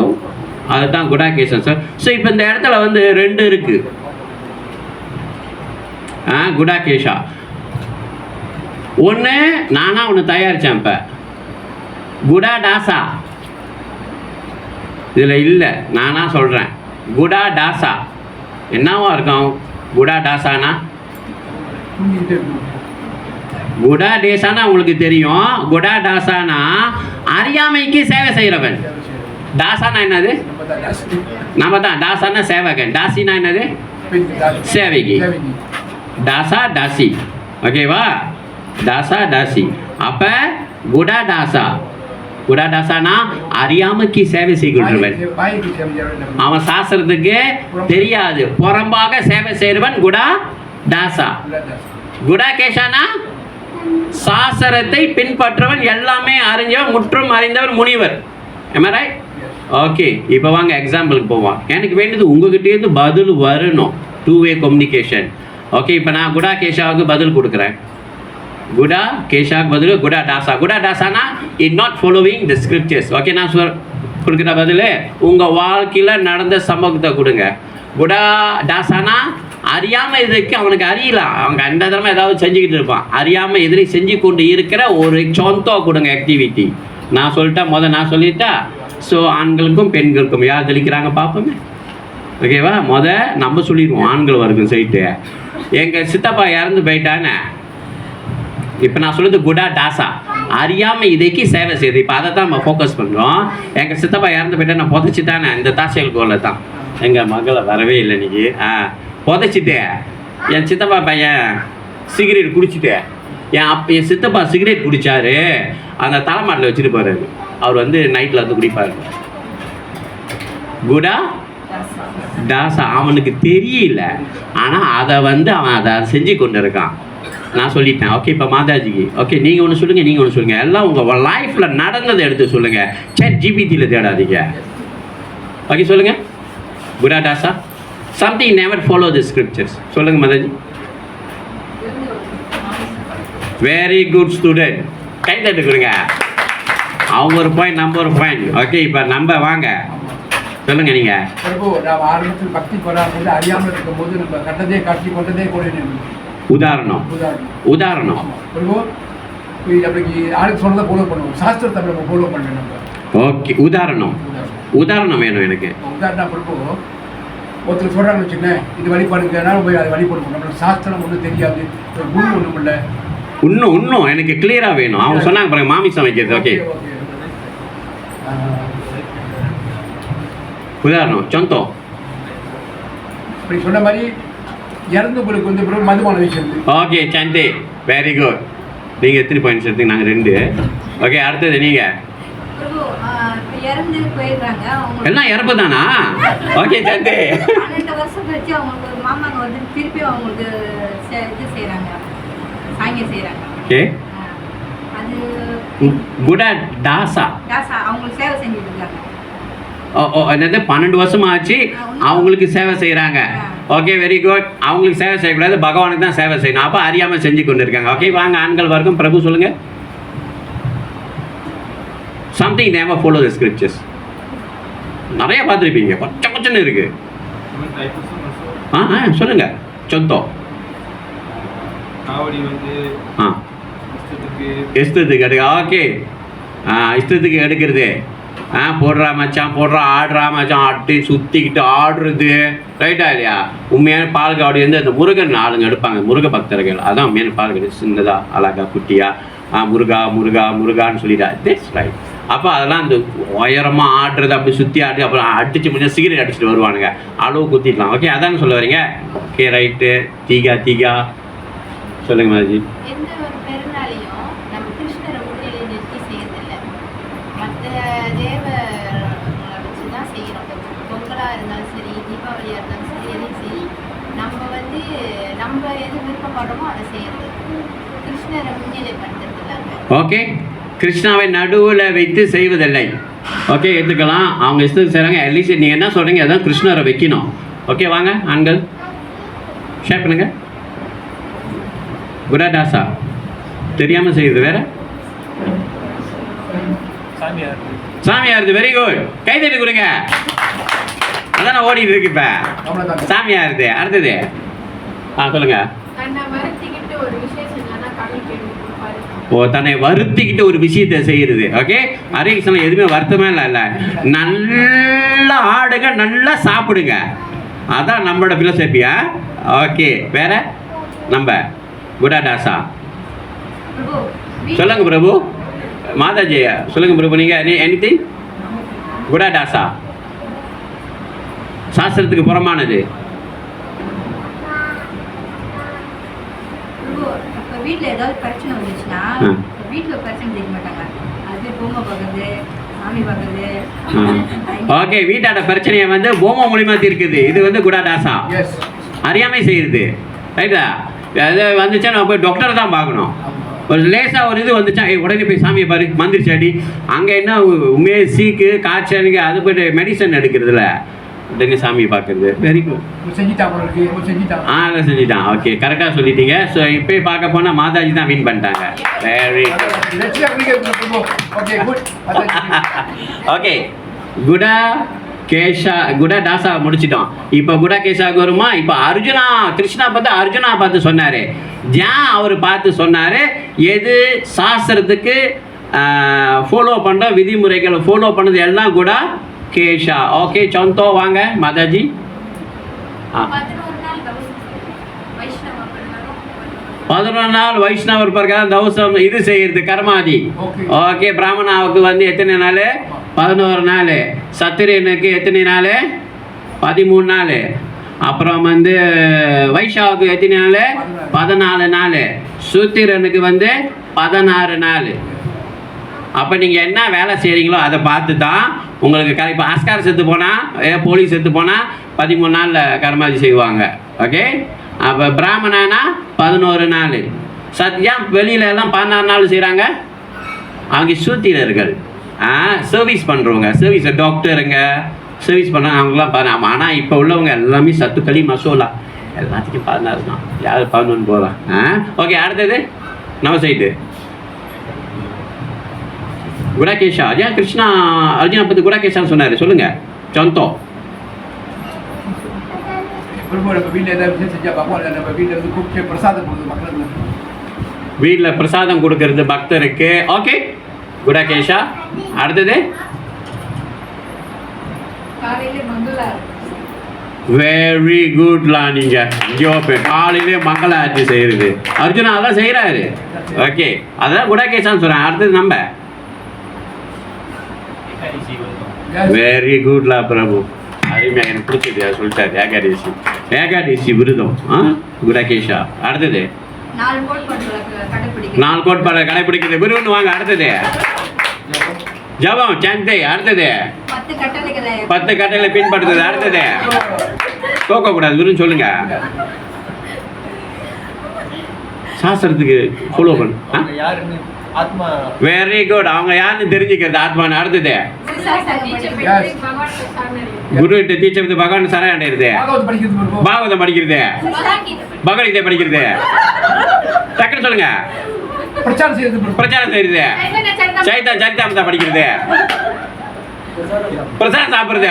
S1: அதுதான் குடாகேஷன் சார். ஸோ இப்போ இந்த இடத்துல வந்து 2 இருக்குது. குடாகேஷா ஒன்று நானா ஒன்று தயாரித்தேன். இப்போ குடா டாசா இதில் இல்லை, நானா சொல்கிறேன். குடா டாசா என்னவா இருக்கும்? குடா டாசானா குடா டேசானா உங்களுக்கு தெரியும். குடா டாசானா அறியாமைக்கு சேவை செய்கிறவன். டாசானா என்னது? நம்ம தான். டாசானா சேவகன். டாசினா என்னது? சேவைக்கு. டாசா டாசி. ஓகேவா? டாசா டாசி. அப்போ குடா டாசா, குடா டாசானா அறியாமைக்கு சேவை செய்கின்றவன். அவன் சாஸ்திரத்துக்கு தெரியாது, புறம்பாக சேவை செய்கிறவன் குடா டாசா. குடாகேஷானா சாஸ்திரத்தை பின்பற்றவன், எல்லாமே அறிஞ்சவன், முற்றும் அறிந்தவர், முனிவர். am I right? ஓகே, இப்போ வாங்க எக்ஸாம்பிளுக்கு போவோம். எனக்கு வேண்டியது உங்ககிட்டேருந்து பதில் வரணும். 2-way communication. ஓகே, இப்போ நான் குடாகேஷாவுக்கு பதில் கொடுக்குறேன். குடாகேஷாவுக்கு பதில் குடா டாசா. குடா டாசானா it not following the scriptures. Okay, நான் கொடுக்குற பதில் உங்கள் வாழ்க்கையில் நடந்த சம்பவத்தை கொடுங்க. குடா டாசானா அறியாமல் இதுக்கு அவனுக்கு அறியலாம், அவங்க அந்த தடவை ஏதாவது செஞ்சுக்கிட்டு இருப்பான். அறியாமல் எதிரி செஞ்சு கொண்டு இருக்கிற ஒரு சொந்தோ கொடுங்க ஆக்டிவிட்டி. நான் சொல்லிட்டா, நான் சொல்லிட்டா. ஸோ ஆண்களுக்கும் பெண்களுக்கும் யார் தெளிக்கிறாங்க பார்ப்போமே. ஓகேவா? நம்ம சொல்லிடுவோம் ஆண்கள் வரைக்கும் சைட்டு. எங்கள் சித்தப்பா இறந்து போயிட்டானே, இப்போ நான் சொல்லுறது குடா டாசா, அறியாமல் இதைக்கு சேவை செய்யுது. இப்போ அதை தான் நம்ம ஃபோக்கஸ் பண்ணுறோம். எங்கள் சித்தப்பா இறந்து போயிட்டா நான் புதைச்சி தானே, இந்த தாசியல் கோவில் தான். எங்கள் மகளை வரவே இல்லை இன்னைக்கு. புதைச்சிட்டு என் சித்தப்பா பையன் சிகரெட் குடிச்சிட்டு, என் சித்தப்பா சிகரெட் குடித்தாரு, அந்த தலைமாட்டில் வச்சுட்டு போகிறாரு. அவர் வந்து நைட்டில் வந்து குடிப்பார். குடா டாசா அவனுக்கு தெரியல, ஆனால் அதை வந்து அவன் அதை செஞ்சு கொண்டு இருக்கான். நான் சொல்லிட்டேன். ஓகே, இப்போ மாதாஜிக்கு ஓகே, நீங்கள் ஒன்று சொல்லுங்கள், நீங்கள் ஒன்று சொல்லுங்கள். எல்லாம் உங்கள் லைஃப்பில் நடந்ததை எடுத்து சொல்லுங்கள். ChatGPT தேடாதீங்க. ஓகே, சொல்லுங்கள். குடா டாசா something never follow the scriptures. சொல்லுங்க மாதாஜி. வெரி குட் ஸ்டூடெண்ட், கை தட்டு கொடுங்க. அவங்க ஒரு பாயிண்ட், நம்ம ஒரு பாயிண்ட். ஓகே, இப்போ நம்ம வாங்க சொல்லுங்க நீங்க.
S7: நாம் ஆரம்பத்தில் பக்தி பெறாமல் அறியாமல் இருக்கும்போது நம்ம கட்டதே காட்சி கொண்டதே கூட
S1: உதாரணம்.
S7: நம்மளுக்கு ஆளுக்கு சொன்னதை ஃபாலோ பண்ணுவோம், சாஸ்திரத்தை நம்ம ஃபாலோ பண்ணணும் நம்ம.
S1: ஓகே, உதாரணம் வேணும் எனக்கு.
S7: உதாரணம் கொடுப்போம். ஒருத்தர் சொல்கிறாங்கன்னு வச்சுக்கேன், இது வழிபாடுங்கிறனால போய் அதை வழிபடுவோம். நம்மளுக்கு சாஸ்திரம் ஒன்றும் தெரியாது, ஒரு குரு ஒன்றும் இல்லை.
S1: இன்னும் எனக்கு கிளியராக வேணும். அவங்க சொன்னாங்க பாருங்க, மாமிசம் வைக்கிறது. ஓகே, உதாரணம் சொந்தம்.
S7: இப்படி சொன்ன மாதிரி இறந்து உங்களுக்கு வந்து மதுபான விஷயம்.
S1: Okay, Sunday very good. நீங்கள் எத்தனை பாயிண்ட்ஸ் எடுத்தீங்க? நாங்கள் 2. ஓகே, அடுத்தது நீங்கள்.
S3: பிரபு இப்போ இறந்து போயிடுறாங்க அவங்க.
S1: எல்லாம் இறப்பு தானா? ஓகே சந்தே.
S3: 12 வருஷம் கழிச்சு அவங்களுக்கு ஒரு மாமாங்க வந்து திருப்பி அவங்களுக்கு இது செய்கிறாங்க, சாங்கியம் செய்கிறாங்க.
S1: ஓகே,
S3: அது
S1: குடா டாசா
S3: தாசா அவங்களுக்கு சேவை செஞ்சுட்டு இருக்காங்க.
S1: என்னது 12 வருஷம் ஆச்சு அவங்களுக்கு சேவை செய்கிறாங்க. Okay, very good. அவங்களுக்கு சேவை செய்யக்கூடாது, பகவானுக்கு தான் சேவை செய்யணும். அப்போ அறியாமல் செஞ்சு கொண்டு இருக்காங்க. ஓகே, வாங்க ஆண்கள் வரைக்கும். பிரபு சொல்லுங்க. Something never follow the scriptures. நிறைய பார்த்துருப்பீங்க, கொஞ்சம் கொஞ்சம் இருக்கு. சொல்லுங்க. சொந்தோ
S2: காவடி வந்து
S1: இஷ்டத்துக்கு எடுக்க. ஓகே, இஷ்டத்துக்கு எடுக்கிறது. போடுறா மச்சான், போடுறா, ஆடுறா மச்சான், ஆட்டி சுற்றிக்கிட்டு ஆடுறது. ரைட்டா இல்லையா? உண்மையான பால் காவடி வந்து அந்த முருகன் ஆளுங்க எடுப்பாங்க, முருக பக்தர்கள். அதான் உண்மையான பால் காவடி. சின்னதா, அழகா, குட்டியா, முருகா முருகா முருகான்னு சொல்லிட்டா. This right. அப்போ அதெல்லாம் அந்த உயரமாக ஆடுறது, அப்படி சுற்றி ஆடி அப்புறம் அடிச்சு முடிஞ்சா சிகரெட் அடிச்சுட்டு வருவானுங்க, அளவு குத்திடலாம். ஓகே, அதானே சொல்ல வரீங்க? Okay, right. தீகா சொல்லுங்க மாதாஜி.
S5: எந்த ஒரு பெருநாளையும் நம்ம கிருஷ்ணரை முன்னிலை நிறுத்தி செய்யறதில்லை, மற்ற தேவரை வச்சு தான் செய்கிறோம். பொங்கலாக இருந்தாலும் சரி, தீபாவளியாக இருந்தாலும் சரி, எதையும் சரி நம்ம வந்து நம்ம எது விருப்பப்படுறோமோ அதை செய்யறது. கிருஷ்ணரை முன்னிலைப்படுத்துறது இல்லாங்க.
S1: ஓகே, கிருஷ்ணாவை நடுவில் வைத்து செய்வதில்லை. ஓகே, எடுத்துக்கலாம். அவங்க இஷ்டத்துக்கு செய்கிறாங்க. அட்லீஸ்ட் நீங்கள் என்ன சொல்கிறீங்க, அதான் கிருஷ்ணரை வைக்கணும். ஓகே, வாங்க ஆண்கள் ஷேர் பண்ணுங்க. குடாடாசா தெரியாமல் செய்யுது. வேற சாமியாருது. Very good. கை தட்டி கொடுங்க. அதான் ஓடிட்டு இருக்கு இப்போ. சாமியாருது. அடுத்தது சொல்லுங்க.
S5: தன்னை வருத்திக்கிட்டு ஒரு விஷயம் செஞ்சானா கடல் கேள்வி கொடுப்பாரு.
S1: தன்னை வருத்திக்கிட்டு ஒரு விஷயத்தை செய்யறது. ஓகே, ஹரே கிருஷ்ணன் எதுவுமே வருத்தமே இல்லை. நல்லா ஆடுங்க, நல்லா சாப்பிடுங்க. அதான் நம்மளோட பிலோசபியா. ஓகே, வேற நம்ம குடாடாசா சொல்லுங்க பிரபு. மாதாஜி சொல்லுங்க பிரபு. நீங்கள் எனிதிங்? குடாடாசா சாஸ்திரத்துக்கு புறமானது.
S3: வீட்டில் ஏதாவது பிரச்சனை வந்துச்சுன்னா வீட்டில் பிரச்சனை செய்ய மாட்டாங்க. அது பொம்மை பார்க்குறது, சாமி பார்க்குறது.
S1: ஓகே, வீட்டாட பிரச்சனையை வந்து பொம்மை மூலியமாக தீர்க்குது. இது வந்து குடாடாசா. அறியாமை செய்யுது. ரைட்டா? அது வந்துச்சா நம்ம போய் டாக்டரை தான் பார்க்கணும். ஒரு லேசாக ஒரு இது வந்துச்சா உடனே போய் சாமியை பாரு, மந்திரிச்சு அடி. அங்கே என்ன உண்மையே சீக்கு காய்ச்சலுக்கு அது போய்ட்டு மெடிசன் எடுக்கிறதுல உடனே சாமியை பார்க்குறது. Very good. செஞ்சுட்டான். ஓகே, கரெக்டாக சொல்லிட்டீங்க. ஸோ இப்போ பார்க்க போனால் மாதாஜி தான் வின் பண்ணிட்டாங்க. Very good. ஓகே, குடா டாசா முடிச்சிட்டோம். இப்போ குடா கேஷாவுக்கு வருமா? இப்போ அர்ஜுனா, கிருஷ்ணா பார்த்து அர்ஜுனா பார்த்து சொன்னார். ஏன் அவர் பார்த்து சொன்னார்? எது சாஸ்திரத்துக்கு ஃபாலோ பண்ணுற விதிமுறைகளை ஃபாலோ பண்ணது எல்லாம் குடா கேஷா. ஓகே, சொந்தோ வாங்க மாதாஜி. 11 நாள் வைஷ்ணவர் பிரகாரம் தவசம் இது செய்யறது கர்மாதி. ஓகே, பிராமணாவுக்கு வந்து எத்தனை நாள்? 11 நாள். சத்திரியனுக்கு எத்தனை நாள்? 13 நாள். அப்புறம் வந்து வைஷாவுக்கு எத்தனை நாள்? 14 நாள். சூத்திரனுக்கு வந்து 16 நாள். அப்போ நீங்கள் என்ன வேலை செய்கிறீங்களோ அதை பார்த்து தான் உங்களுக்கு இப்போ ஆஸ்கார் செத்து போனால், போலீஸ் செத்து போனால் 13 நாளில் கர்மாதி செய்வாங்க. ஓகே, அப்போ பிராமணனா 11 நாள். சத்யா வெளியில எல்லாம் 14 நாள் செய்கிறாங்க. அவங்க சூத்திரர்கள், சர்வீஸ் பண்ணுறவங்க, சர்வீஸ் டாக்டருங்க, சர்வீஸ் பண்ண அவங்களாம் பாருங்க. ஆனால் இப்போ உள்ளவங்க எல்லாமே சத்துக்களி மசோலா எல்லாத்துக்கும் 14 தான். யார் 11 போகலாம். ஓகே, அடுத்தது நம்ம சைடு குடாகேஷா. ஏன் கிருஷ்ணா அர்ஜுனா பற்றி குடாகேஷான்னு சொன்னார்? சொல்லுங்கள் சொந்தோ. வீட்டில் பிரசாதம் கொடுக்கறது பக்தருக்கு. ஓகே, குடாகேஷா. அடுத்தது வெரி குட்லா. நீங்கள் காலையிலே மங்கள ஆட்சி செய்கிறது அர்ஜுனா அதான் செய்கிறாரு. ஓகே, அதான் குடாகேஷான்னு சொல்கிறேன். அடுத்தது நம்ம வெரி குட்லா பிரபு. அருமையாக எனக்கு பிடிச்சது சொல்லிட்டாரு. ஏகாதேசி விருதம் குடாகேஷா. அடுத்தது
S3: 4 கோட்பாடுகளை கடைபிடிக்க
S1: 4 கோட்பாடு கடைபிடிக்கிறது. குருன்னு வாங்க. அடுத்தது ஜபம் சந்தை. அடுத்தது
S3: 10 கட்டளைகளை
S1: 10 கட்டளை பின்பற்றுறது. அடுத்தது தோக்கக்கூடாது. குருன்னு சொல்லுங்க. சாஸ்திரத்துக்கு ஃபாலோ பண்ணு.
S4: அவங்க யாருன்னு ஆத்மா
S1: வெரி குட். அவங்க யாருன்னு தெரிஞ்சுக்கிறது ஆத்மான்னு. அடுத்தது குருகிட்ட டீச்சர் பகவான் சரணடைகிறது.
S7: பாகவத் படிக்கிறது பாருங்க.
S1: பாகவதம் படிக்கிறது. பகவத்கீதை படிக்கிறது. டக்குன்னு சொல்லுங்க.
S7: பிரச்சாரம் செய்யறது பாருங்க.
S1: பிரச்சாரம் செய்யறது. சரிதாமதா படிக்கிறது. பிரசாதம் சாப்பிடுறது.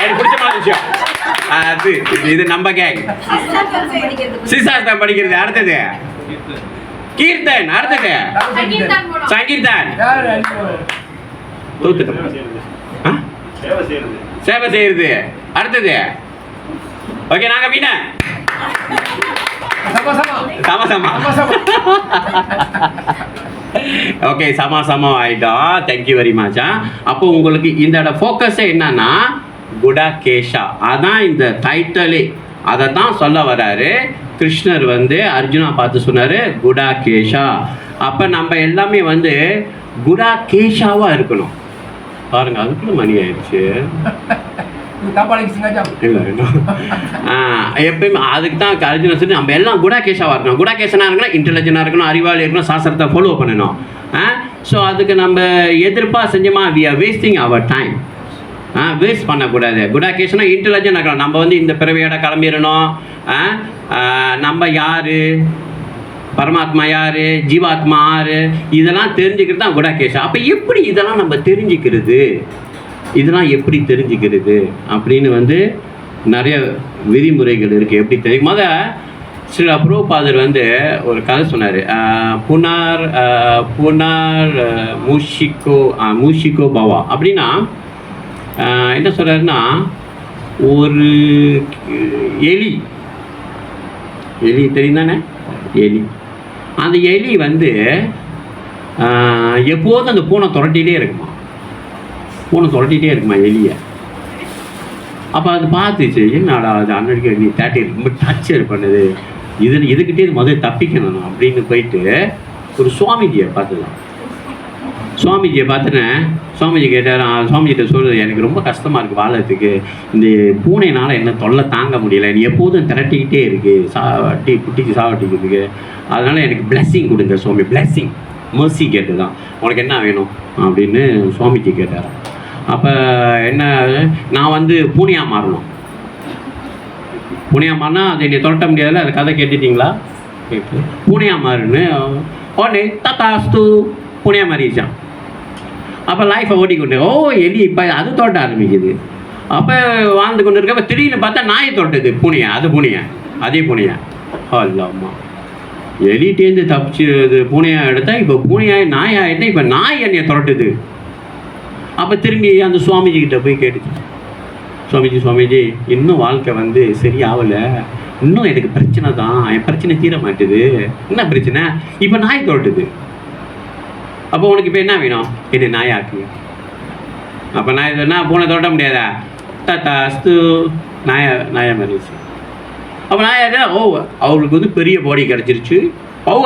S1: எனக்கு பிடிச்சமான விஷயம் அது. இது நம்ம கேங். சிசாஸ்திரம் படிக்கிறது. அடுத்தது கீர்த்தன். அடுத்தது சங்கீர்த்தன்.
S7: யார் அடிப்போம்?
S1: சேவை செய்யறது. அடுத்தது ஓகே. நாங்க மீன சமசமா ஓகே. சமசமம் ஆயிட்டோம். Thank you very much. அப்போ உங்களுக்கு இந்த ஃபோக்கஸே என்னன்னா குடாகேஷா. அதான் இந்த டைட்டிலே. அதை தான் சொல்ல வராரு கிருஷ்ணர். அர்ஜுனா பார்த்து சொன்னாரு குடாகேஷா. அப்போ நம்ம எல்லாமே குடாகேஷாவாக இருக்கணும். பாருங்க, அதுக்குள்ள மணி ஆயிடுச்சு. இல்லை எப்பயுமே அதுக்கு தான் அர்ஜுனா சொல்லி நம்ம எல்லாம் குடாகேஷாவாக இருக்கணும். குடாகேஷனாக இருக்கணும், இன்டெலிஜென்ட்டாக இருக்கணும், அறிவாளி இருக்கணும், சாஸ்திரத்தை ஃபாலோ பண்ணணும். ஸோ அதுக்கு நம்ம எதிர்ப்பாக செஞ்சோமா we are wasting our time. Waste பண்ணக்கூடாது. குடாகேஷனா இன்டெலிஜென்ட் ஆகணும். நம்ம இந்த பிறவியோட கிளம்பிடணும். நம்ம யார், பரமாத்மா யார், ஜீவாத்மா யார், இதெல்லாம் தெரிஞ்சுக்கிறது தான் குடாகேஷா. அப்போ எப்படி இதெல்லாம் நம்ம தெரிஞ்சுக்கிறது, இதெல்லாம் எப்படி தெரிஞ்சுக்கிறது அப்படின்னு நிறைய விதிமுறைகள் இருக்குது. எப்படி தெரியும்? ஸ்ரீல பிரபுபாதர் ஒரு கதை சொன்னார். புனார் மூஷிகோ பவா அப்படின்னா என்ன சொல்கிறாருன்னா, ஒரு எலி தெரியும் தானே, எலி. அந்த எலி எப்போதும் அந்த பூனை துரட்டிகிட்டே இருக்குமா எலியை. அப்போ அது பார்த்துச்சு, என்னடா அது அன்னடிக்க நீ தேட்டி ரொம்ப டார்ச்சர் பண்ணுது, இதுக்கிட்டே முதல்ல தப்பிக்கணும் அப்படின்னு போயிட்டு ஒரு சுவாமிஜியை பார்த்துக்கலாம். சுவாமிஜியை பார்த்துட்டேன். சுவாமிஜி கேட்டார். சுவாமிஜிட்ட சொல்கிறது, எனக்கு ரொம்ப கஷ்டமாக இருக்குது வாழறதுக்கு. இந்த பூனையினால் என்ன தொல்லை தாங்க முடியல, நீ எப்போதும் திரட்டிக்கிட்டே இருக்குது, குட்டிக்கு சாவட்டிக்கிறதுக்கு. அதனால் எனக்கு பிளெஸ்ஸிங் கொடுங்க சுவாமி. பிளெஸ்ஸிங் மர்சி கேட்டு தான், உனக்கு என்ன வேணும் அப்படின்னு சுவாமிஜி கேட்டார். அப்போ என்ன, நான் பூனையாக மாறணும். பூனையாக மாறினா அது என்னை தொரட்ட முடியாதுல்ல. அது கதை கேட்டுட்டிங்களா? கேட்டு பூனையாக மாறுன்னு உடனே தத்தாஸ்து பூனையாக மாறிடுச்சான். அப்போ லைஃப்பை ஓட்டிக்கொண்டு எலி இப்போ அது தோட்ட ஆரம்பிக்குது. அப்போ வாழ்ந்து கொண்டு இருக்க திடீர்னு பார்த்தா நாயை தோட்டது பூனையை. அதே பூனையை அம்மா எலிட்டேருந்து தப்பிச்சு பூனையாக எடுத்தா இப்போ பூனையாய் நாயாயிட்டா. இப்போ நாய் என்னையை துரட்டுது. அப்போ திரும்பி அந்த சுவாமிஜிக்கிட்ட போய் கேட்டுச்சு, சுவாமிஜி இன்னும் வாழ்க்கை சரியாகலை, இன்னும் எனக்கு பிரச்சனை தான், என் பிரச்சனை தீர மாட்டுது. என்ன பிரச்சனை? இப்போ நாய் துரட்டுது. அப்போ உனக்கு இப்போ என்ன வேணும்? என்ன நாயாக்கு. அப்போ நாய் சொன்னால் பூனை தோட்ட முடியாதா? தத்தாஸ்து நாயா மாறிடுச்சு. அப்போ நாயாக அவளுக்கு பெரிய பாடி கிடச்சிருச்சு. பவ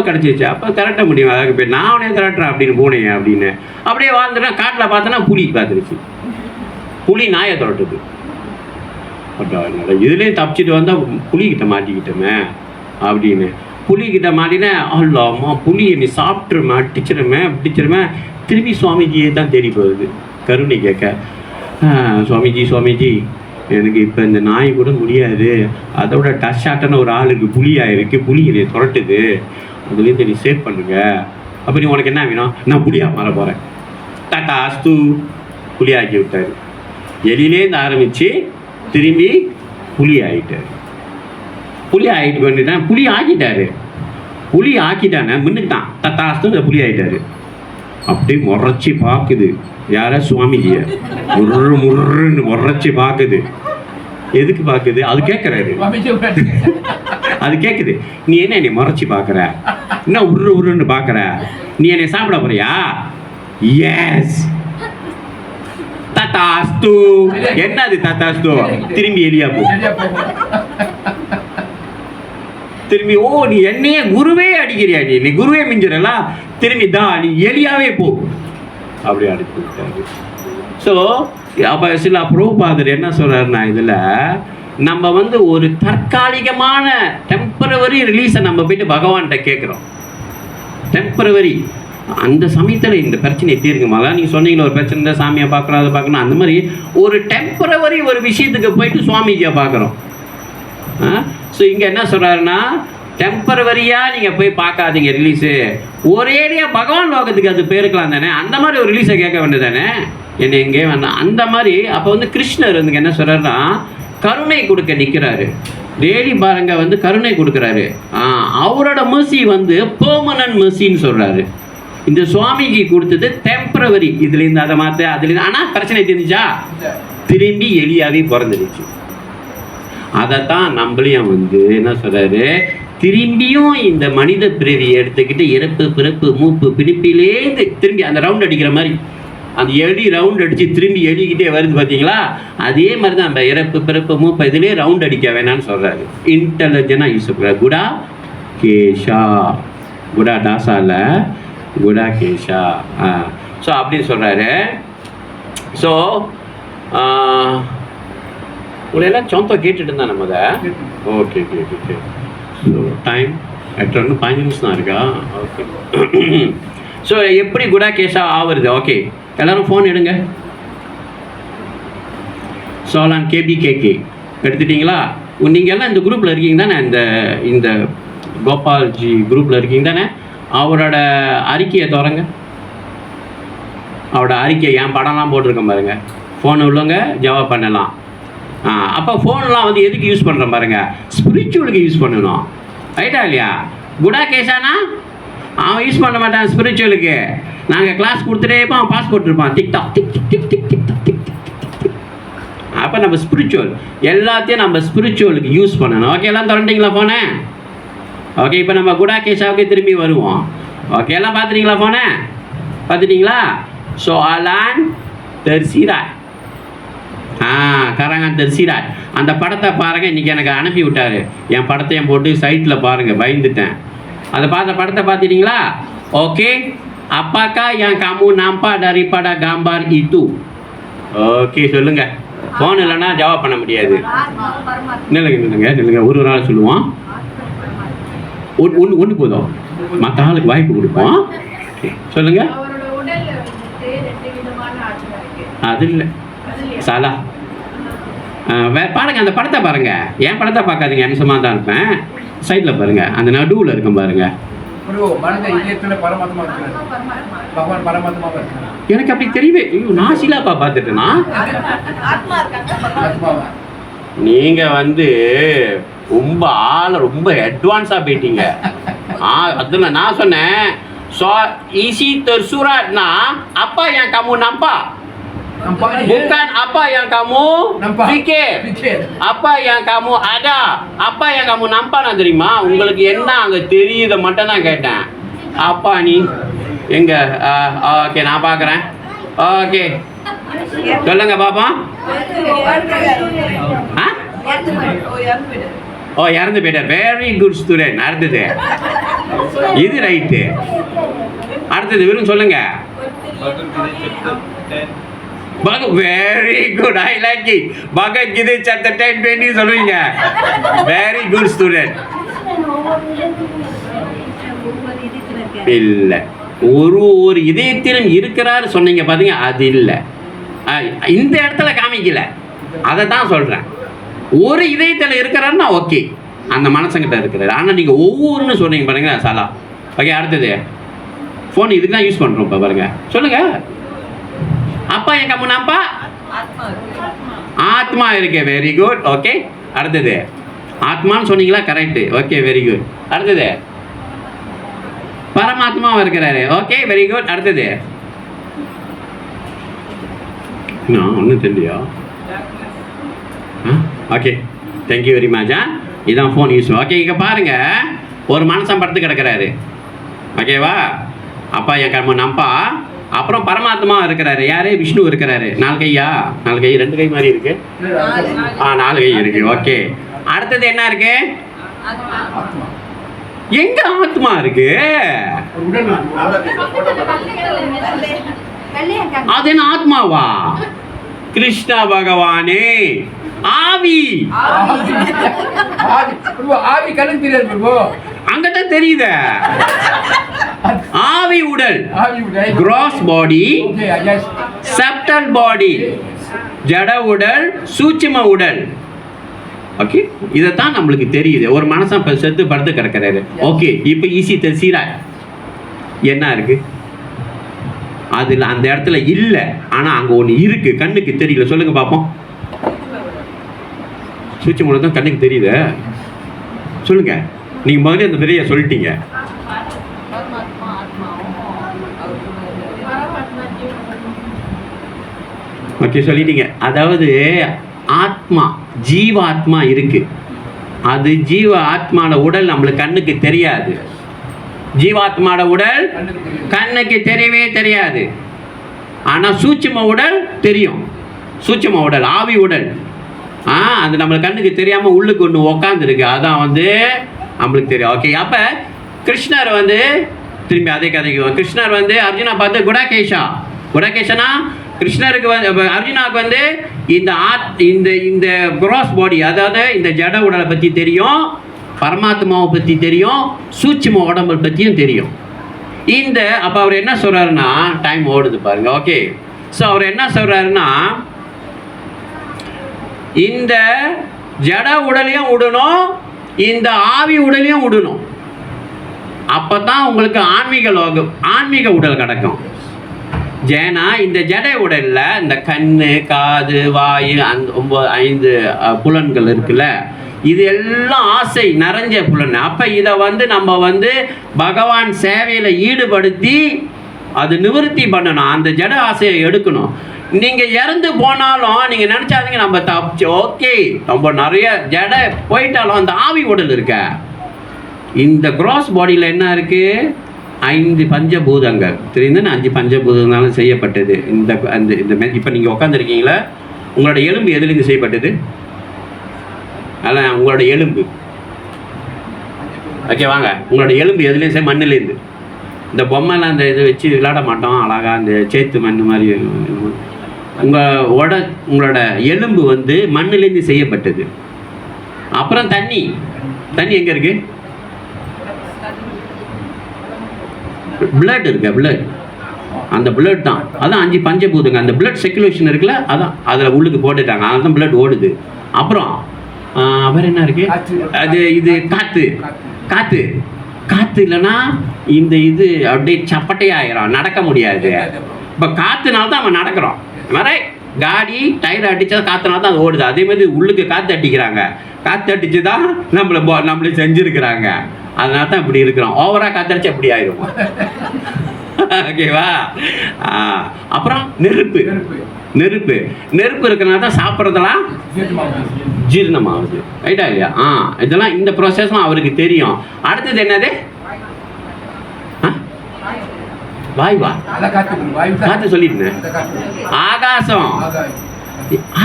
S1: கிடச்சிருச்சு. அப்போ திரட்ட முடியும். அதுக்கு பேர் நான் அவனே திரட்டுறேன் அப்படின்னு பூனையை அப்படின்னு அப்படியே வாழ்ந்துட்டேன். காட்டில் பார்த்தோன்னா புலி பார்த்துருச்சு. புலி நாயை துரட்டுது. இதுலேயும் தப்பிச்சுட்டு வந்தால் புலிக்கிட்ட மாட்டிக்கிட்டோமே அப்படின்னு. புலிக்கிட்ட மாட்டினேன். அம்மா புலியை நீ சாப்பிட்ருமே, பிடிச்சிருமே. திரும்பி சுவாமிஜியை தான் தேடி போகுது கருணை கேட்க. சுவாமிஜி எனக்கு இப்போ இந்த நாய் கூட முடியாது, அதோட டச் ஆட்டான ஒரு ஆளுக்கு புலியாக இருக்குது, புலி என்னை துரட்டுது, அதுலேருந்து நீ சேவ் பண்ணுங்க. அப்போ நீ உனக்கு என்ன வேணும்? நான் புலியாக மாற போகிறேன். டாட்டா அஸ்து புலியாக்கி விட்டார். எலியிலேருந்து ஆரம்பித்து திரும்பி புலி ஆகிட்டார். புலி ஆகிட்டு பண்ணிட்டான். புலி ஆக்கிட்டானே முன்னுக்குதான். டாட்டா அஸ்து இந்த புலி ஆகிட்டார். அப்படியே முறைச்சி பார்க்குது. யார? சுவாமிஜியை. முர்ன்னு முறைச்சி பார்க்குது. எதுக்கு பார்க்குது? அது கேட்குறாரு. அது கேட்குது, நீ என்ன என்னை முறைச்சி பார்க்குற, என்ன உருன்னு பார்க்குற, நீ என்னை சாப்பிட போறியா? எஸ் தத்தாஸ்து. என்னது தத்தாஸ்து? திரும்பி எலியா போ. திரும்பி ஓ நீ என்னையே குருவே அடிக்கிறியா, நீ குருவே மிஞ்சிடலா, திரும்பி தான் நீ எலியாவே போ அப்படி அடிச்சு விட்டாரு. ஸோ அப்போ சில பிரபுபாதர் என்ன சொல்கிறாருன்னா, இதில் நம்ம வந்து ஒரு தற்காலிகமான டெம்பரவரி ரிலீஸை நம்ம போயிட்டு பகவான்கிட்ட கேட்குறோம். டெம்பரவரி அந்த சமயத்தில் இந்த பிரச்சனையை தீர்க்குமா, அதான் நீங்கள் சொன்னீங்களா ஒரு பிரச்சனை இருந்தால் சாமியை பார்க்குறோம் அதை பார்க்கணும், அந்த மாதிரி ஒரு டெம்பரவரி ஒரு விஷயத்துக்கு போயிட்டு சுவாமிஜியை பார்க்குறோம். ஸோ இங்கே என்ன சொல்கிறாருன்னா, டெம்பரவரியாக நீங்கள் போய் பார்க்காதீங்க ரிலீஸு, ஒரேடியாக பகவான் லோகத்துக்கு அது போயிருக்கலாம் தானே, அந்த மாதிரி ஒரு ரிலீஸை கேட்க வேண்டியது தானே, என்ன எங்கே வேண்டாம் அந்த மாதிரி. அப்போ வந்து கிருஷ்ணர் வந்து என்ன சொல்கிறாருன்னா, கருணை கொடுக்க நிற்கிறாரு. டெய்லி பாருங்க வந்து கருணை கொடுக்குறாரு. அவரோட மெர்சி வந்து பெர்மனன்ட் மெர்சின்னு சொல்கிறாரு. இந்த சுவாமிக்கு கொடுத்தது டெம்பரவரி, இதுலேருந்து அதை மாற்ற அதுலேருந்து. ஆனால் பிரச்சனை தெரிஞ்சா திரும்பி எலியாவே பிறந்துடுச்சு. அதைத்தான் நம்மளையும் வந்து என்ன சொல்கிறாரு, திரும்பியும் இந்த மனித பிறவியை எடுத்துக்கிட்டு இறப்பு பிறப்பு மூப்பு பிடிப்பிலேருந்து திரும்பி அந்த ரவுண்ட் அடிக்கிற மாதிரி, அந்த எலி ரவுண்ட் அடித்து திரும்பி எலிக்கிட்டே வருது பார்த்தீங்களா, அதே மாதிரி தான் நம்ம இறப்பு பிறப்பு மூப்பு இதிலே ரவுண்ட் அடிக்க வேணான்னு சொல்கிறாரு. இன்டெலிஜென்ட்டாக யூஸ் பண்ணுறாரு. குடா கேஷா, குடா டாசால குடா கேஷா. ஸோ அப்படின்னு சொல்கிறாரு. ஸோ உங்களெல்லாம் சொந்தம் கேட்டுட்டு இருந்தா நம்ம அதை. Okay okay okay. So time இன்னும் 5 நிமிஷம் தான் இருக்கா? ஓகே. ஸோ எப்படி குடா கேஷா ஆகுறது? ஓகே, எல்லோரும் ஃபோன் எடுங்க. சோலான் கேபிகேகே எடுத்துட்டிங்களா? நீங்கள் எல்லாம் இந்த குரூப்பில் இருக்கீங்க தானே, இந்த கோபால்ஜி குரூப்பில் இருக்கீங்க தானே? அவரோட அறிக்கையை திறங்க. அவரோட அறிக்கை என் படம்லாம் போட்டிருக்கேன் பாருங்க. ஃபோன் உள்ளவங்க ஜவாப் பண்ணலாம். அப்போ ஃபோன்லாம் வந்து எதுக்கு யூஸ் பண்ணுறோம் பாருங்க, ஸ்பிரிச்சுவலுக்கு யூஸ் பண்ணணும். ரைட்டா இல்லையா? குடா கேஷானா அவன் யூஸ் பண்ண மாட்டான் ஸ்பிரிச்சுவலுக்கு. நாங்கள் கிளாஸ் கொடுத்துட்டே இருப்போம், அவன் பாஸ் போட்டிருப்பான் TikTok tick tick tick tick tick tick tick tick. அப்போ நம்ம ஸ்பிரிச்சுவல் எல்லாத்தையும் நம்ம ஸ்பிரிச்சுவலுக்கு யூஸ் பண்ணணும். ஓகே, எல்லாம் திறண்டிங்களா ஃபோனை? ஓகே, இப்போ நம்ம குடா கேஷாவுக்கே திரும்பி வருவோம். ஓகே, எல்லாம் பார்த்துட்டீங்களா ஃபோனை? பார்த்துட்டிங்களா? ஸோ அலான் தெர்சிராய், கரங்கான் தெர்சிராய் அந்த படத்தை பாருங்கள். இன்றைக்கி எனக்கு அனுப்பி விட்டார். என் படத்தையும் போட்டு சைட்டில் பாருங்கள், பயந்துட்டேன். அதை படத்தை பார்த்துட்டிங்களா? ஓகே. அப்பாக்கா என் காமு நாம்பா டரிப்பாடா காம்பார் இது. ஓகே, சொல்லுங்கள். ஃபோன் இல்லைன்னா ஜவாப் பண்ண முடியாது. நில்லுங்க ஒரு நாள் சொல்லுவோம். ஒன்று போதும், மற்ற ஆளுக்கு வாய்ப்பு கொடுப்போம். ஓகே, சொல்லுங்கள். அது இல்லை சாலா. பாருங்கள், அந்த படத்தை பாருங்கள். என் படத்தை பார்க்காதீங்க, அம்சமாக தான் இருப்பேன். சைடில் பாருங்கள், அந்த நடுவில் இருக்கும் பாருங்கள். எனக்கு அப்படி தெரியவே. நான் சீலாப்பா பார்த்துட்டேன்னா நீங்கள் வந்து ரொம்ப ரொம்ப அட்வான்ஸாக போயிட்டீங்க. அதில் நான் சொன்னேன் isi tersuratna apa yang kamu nampak. Bukan apa yang kamu fikir. Apa yang kamu ada. Apa yang kamu nampak nak terima. உங்களுக்கு என்ன அங்க தெரியுது மட்டும் தான் கேட்டேன். அப்பா நீ எங்க? ஓகே, நான் பார்க்குறேன். ஓகே, சொல்லுங்க பாப்பா. ஓ, இறந்து போயிட்டார். Very good student. அடுத்தது இது ரைட்டு. அடுத்தது வெறும் சொல்லுங்க. Very good, I like it. Bhagavad Gita chapter 10 20 சொல்லுவீங்க. Very good student. இல்லை, ஒரு இதயத்திலும் இருக்கிறாரு சொன்னீங்க பார்த்தீங்க, அது இல்லை. இந்த இடத்துல காமிக்கல, அதை தான் சொல்கிறேன். ஒரு இதயத்தில் இருக்கிறாருன்னா ஓகே, அந்த மனசங்கிட்ட இருக்கிறாரு. ஆனால் நீங்கள் ஒவ்வொருன்னு சொன்னீங்க பாருங்க சாலா. ஓகே, அடுத்தது ஃபோன் இதுக்கு தான் யூஸ் பண்ணுறோம். இப்போ பாருங்க, சொல்லுங்கள். அப்பா என் கம்மு நாப்பா ஆத்மா இருக்கு. Very good. ஓகே, அடுத்தது ஆத்மான்னு சொன்னீங்களா? கரெக்டு. Okay, very good. அடுத்தது பரமாத்மாவும் இருக்கிறாரு. Okay, very good. அடுத்தது ஒன்றும் தெரியலையா? Okay, thank you very much. இதான் ஃபோன் யூஸ். ஓகே, இங்கே பாருங்கள், ஒரு மனுஷன் படுத்து கிடக்கிறாரு. ஓகேவா? அப்பா என் கர்ம நம்பா. அப்புறம் பரமாத்மா இருக்கிறாரு. யார்? விஷ்ணு இருக்கிறாரு. 4 கையா? 4 கை, 2 கை மாதிரி இருக்கு. 4 கை இருக்கு. ஓகே, அடுத்தது என்ன இருக்கு? எங்க ஆத்மா இருக்கு?
S7: ஒரு உடல் இருக்கு.
S1: அது என்ன ஆத்மாவா? கிருஷ்ண பகவானே ஆவி.
S7: ஆவி கண்ணுக்கு தெரியாது பிரபு.
S1: அங்கதான் தெரியுது. ஆவி உடல்,
S7: ஆவி உடல்.
S1: கிராஸ் பாடி,
S7: ஓகே, எஸ்.
S1: சப்டல் பாடி, ஜட உடல், சூட்சும உடல். ஓகே, இதைத்தான் நம்மளுக்கு தெரியுது. ஒரு மனுஷன் இப்போ செத்து படுத்து கிடக்கிறாரு. ஓகே, இப்போ ஈஸி தெரியுதா என்ன இருக்கு? அதில் அந்த இடத்துல இல்லை, ஆனால் அங்கே ஒன்று இருக்கு, கண்ணுக்கு தெரியல. சொல்லுங்க பார்ப்போம். சூட்சும உடல் தான் கண்ணுக்கு தெரியுது. சொல்லுங்க, நீங்கள் முதல்ல அந்த பெரிய சொல்லிட்டீங்க.
S3: பரமாத்மா ஆத்மாவும்
S1: ஓகே, சொல்லிட்டீங்க. அதாவது ஆத்மா, ஜீவாத்மா இருக்கு. அது ஜீவ ஆத்மான உடல் நம்மளுக்கு கண்ணுக்கு தெரியாது. ஜீவாத்மான உடல் கண்ணுக்கு தெரியவே தெரியாது. ஆனால் சூட்சும உடல் தெரியும். சூட்சும உடல், ஆவி உடல், அது நம்மளுக்கு கண்ணுக்கு தெரியாமல் உள்ளுக்கு ஒன்று உக்காந்துருக்கு. அதான் வந்து நம்மளுக்கு தெரியும். ஓகே, அப்போ கிருஷ்ணர் வந்து திரும்பி அதே கதைக்கு, கிருஷ்ணர் வந்து அர்ஜுனா பார்த்து குடாகேஷா. குடாகேஷனா கிருஷ்ணருக்கு வந்து அர்ஜுனாவுக்கு வந்து இந்த கிராஸ் பாடி, அதாவது இந்த ஜட உடலை பற்றி தெரியும், பரமாத்மாவை பற்றி தெரியும், சூட்சும உடம்பை பற்றியும் தெரியும். அப்போ அவர் என்ன சொல்கிறாருன்னா, டைம் ஓடுது பாருங்க. ஓகே, ஸோ அவர் என்ன சொல்கிறாருன்னா, இந்த ஜட உடலையும் விடணும், இந்த ஆவி உடலையும் விடணும். அப்போ தான் உங்களுக்கு ஆன்மீக உடல் கிடைக்கும். ஏன்னா இந்த ஜட உடலில் இந்த கண்ணு, காது, வாயு, அந்த 5 புலன்கள் இருக்குல்ல, இது எல்லாம் ஆசை நிறைஞ்ச புலன். அப்போ இதை வந்து நம்ம வந்து பகவான் சேவையில் ஈடுபடுத்தி அது நிவர்த்தி பண்ணணும். அந்த ஜட ஆசையை எடுக்கணும். நீங்கள் இறந்து போனாலும் நீங்கள் நினச்சாதீங்க நம்ம தப்பிச்சு, ஓகே, நம்ம நிறைய ஜட போயிட்டாலும் அந்த ஆவி உடல் இருக்க. இந்த கிராஸ் பாடியில் என்ன இருக்குது? 5 பஞ்சபூதங்கள் தெரியுதுன்னு, 5 பஞ்சபூதங்களாலும் செய்யப்பட்டது. இப்போ நீங்கள் உட்காந்துருக்கீங்களா, உங்களோட எலும்பு எதுலேருந்து செய்யப்பட்டது? அதான் உங்களோட எலும்பு. ஓகே, வாங்க, உங்களோட எலும்பு எதுலேயும் மண்ணிலேருந்து. இந்த பொம்மைலாம் அந்த இது வச்சு விளையாட மாட்டோம் அழகாக, அந்த சேத்து மண் மாதிரி. உங்களோட எலும்பு வந்து மண்ணிலேருந்து செய்யப்பட்டது. அப்புறம் தண்ணி எங்கே இருக்குது? பிளட் இருக்கு, பிளட், அந்த பிளட் தான். அதான் 5 பஞ்சபூதங்க. அந்த பிளட் சர்க்குலேஷன் இருக்குல்ல, அதான் அதில் உள்ளுக்கு போட்டுட்டாங்க, அதுதான் பிளட் ஓடுது. அப்புறம் வேறு என்ன இருக்கு? இது காற்று இல்லைன்னா இந்த இது அப்படியே சப்பட்டையாயிரும், நடக்க முடியாது. இப்போ காற்றுனால தான் அவன் நடக்கிறோம். மாதிரி காடி டயர் அடித்தா காற்றுனால தான் அது ஓடுது. அதே மாதிரி உள்ளுக்கு காற்று அடிக்கிறாங்க, காற்று அடித்து தான் நம்மளை செஞ்சுருக்கிறாங்க. அதனால தான் இப்படி இருக்கிறோம். ஓவராக காத்தடிச்சு அப்படி ஆயிடும். ஓகேவா? அப்புறம் நெருப்பு இருக்கிறனால தான் சாப்பிட்றதெல்லாம் ஜீரணமாகுது. ரைட்டா இல்லையா? இதெல்லாம் இந்த ப்ராசஸ்லாம் அவருக்கு தெரியும். அடுத்தது என்னது? வாயுவா? காற்று சொல்லியிருந்தேன்.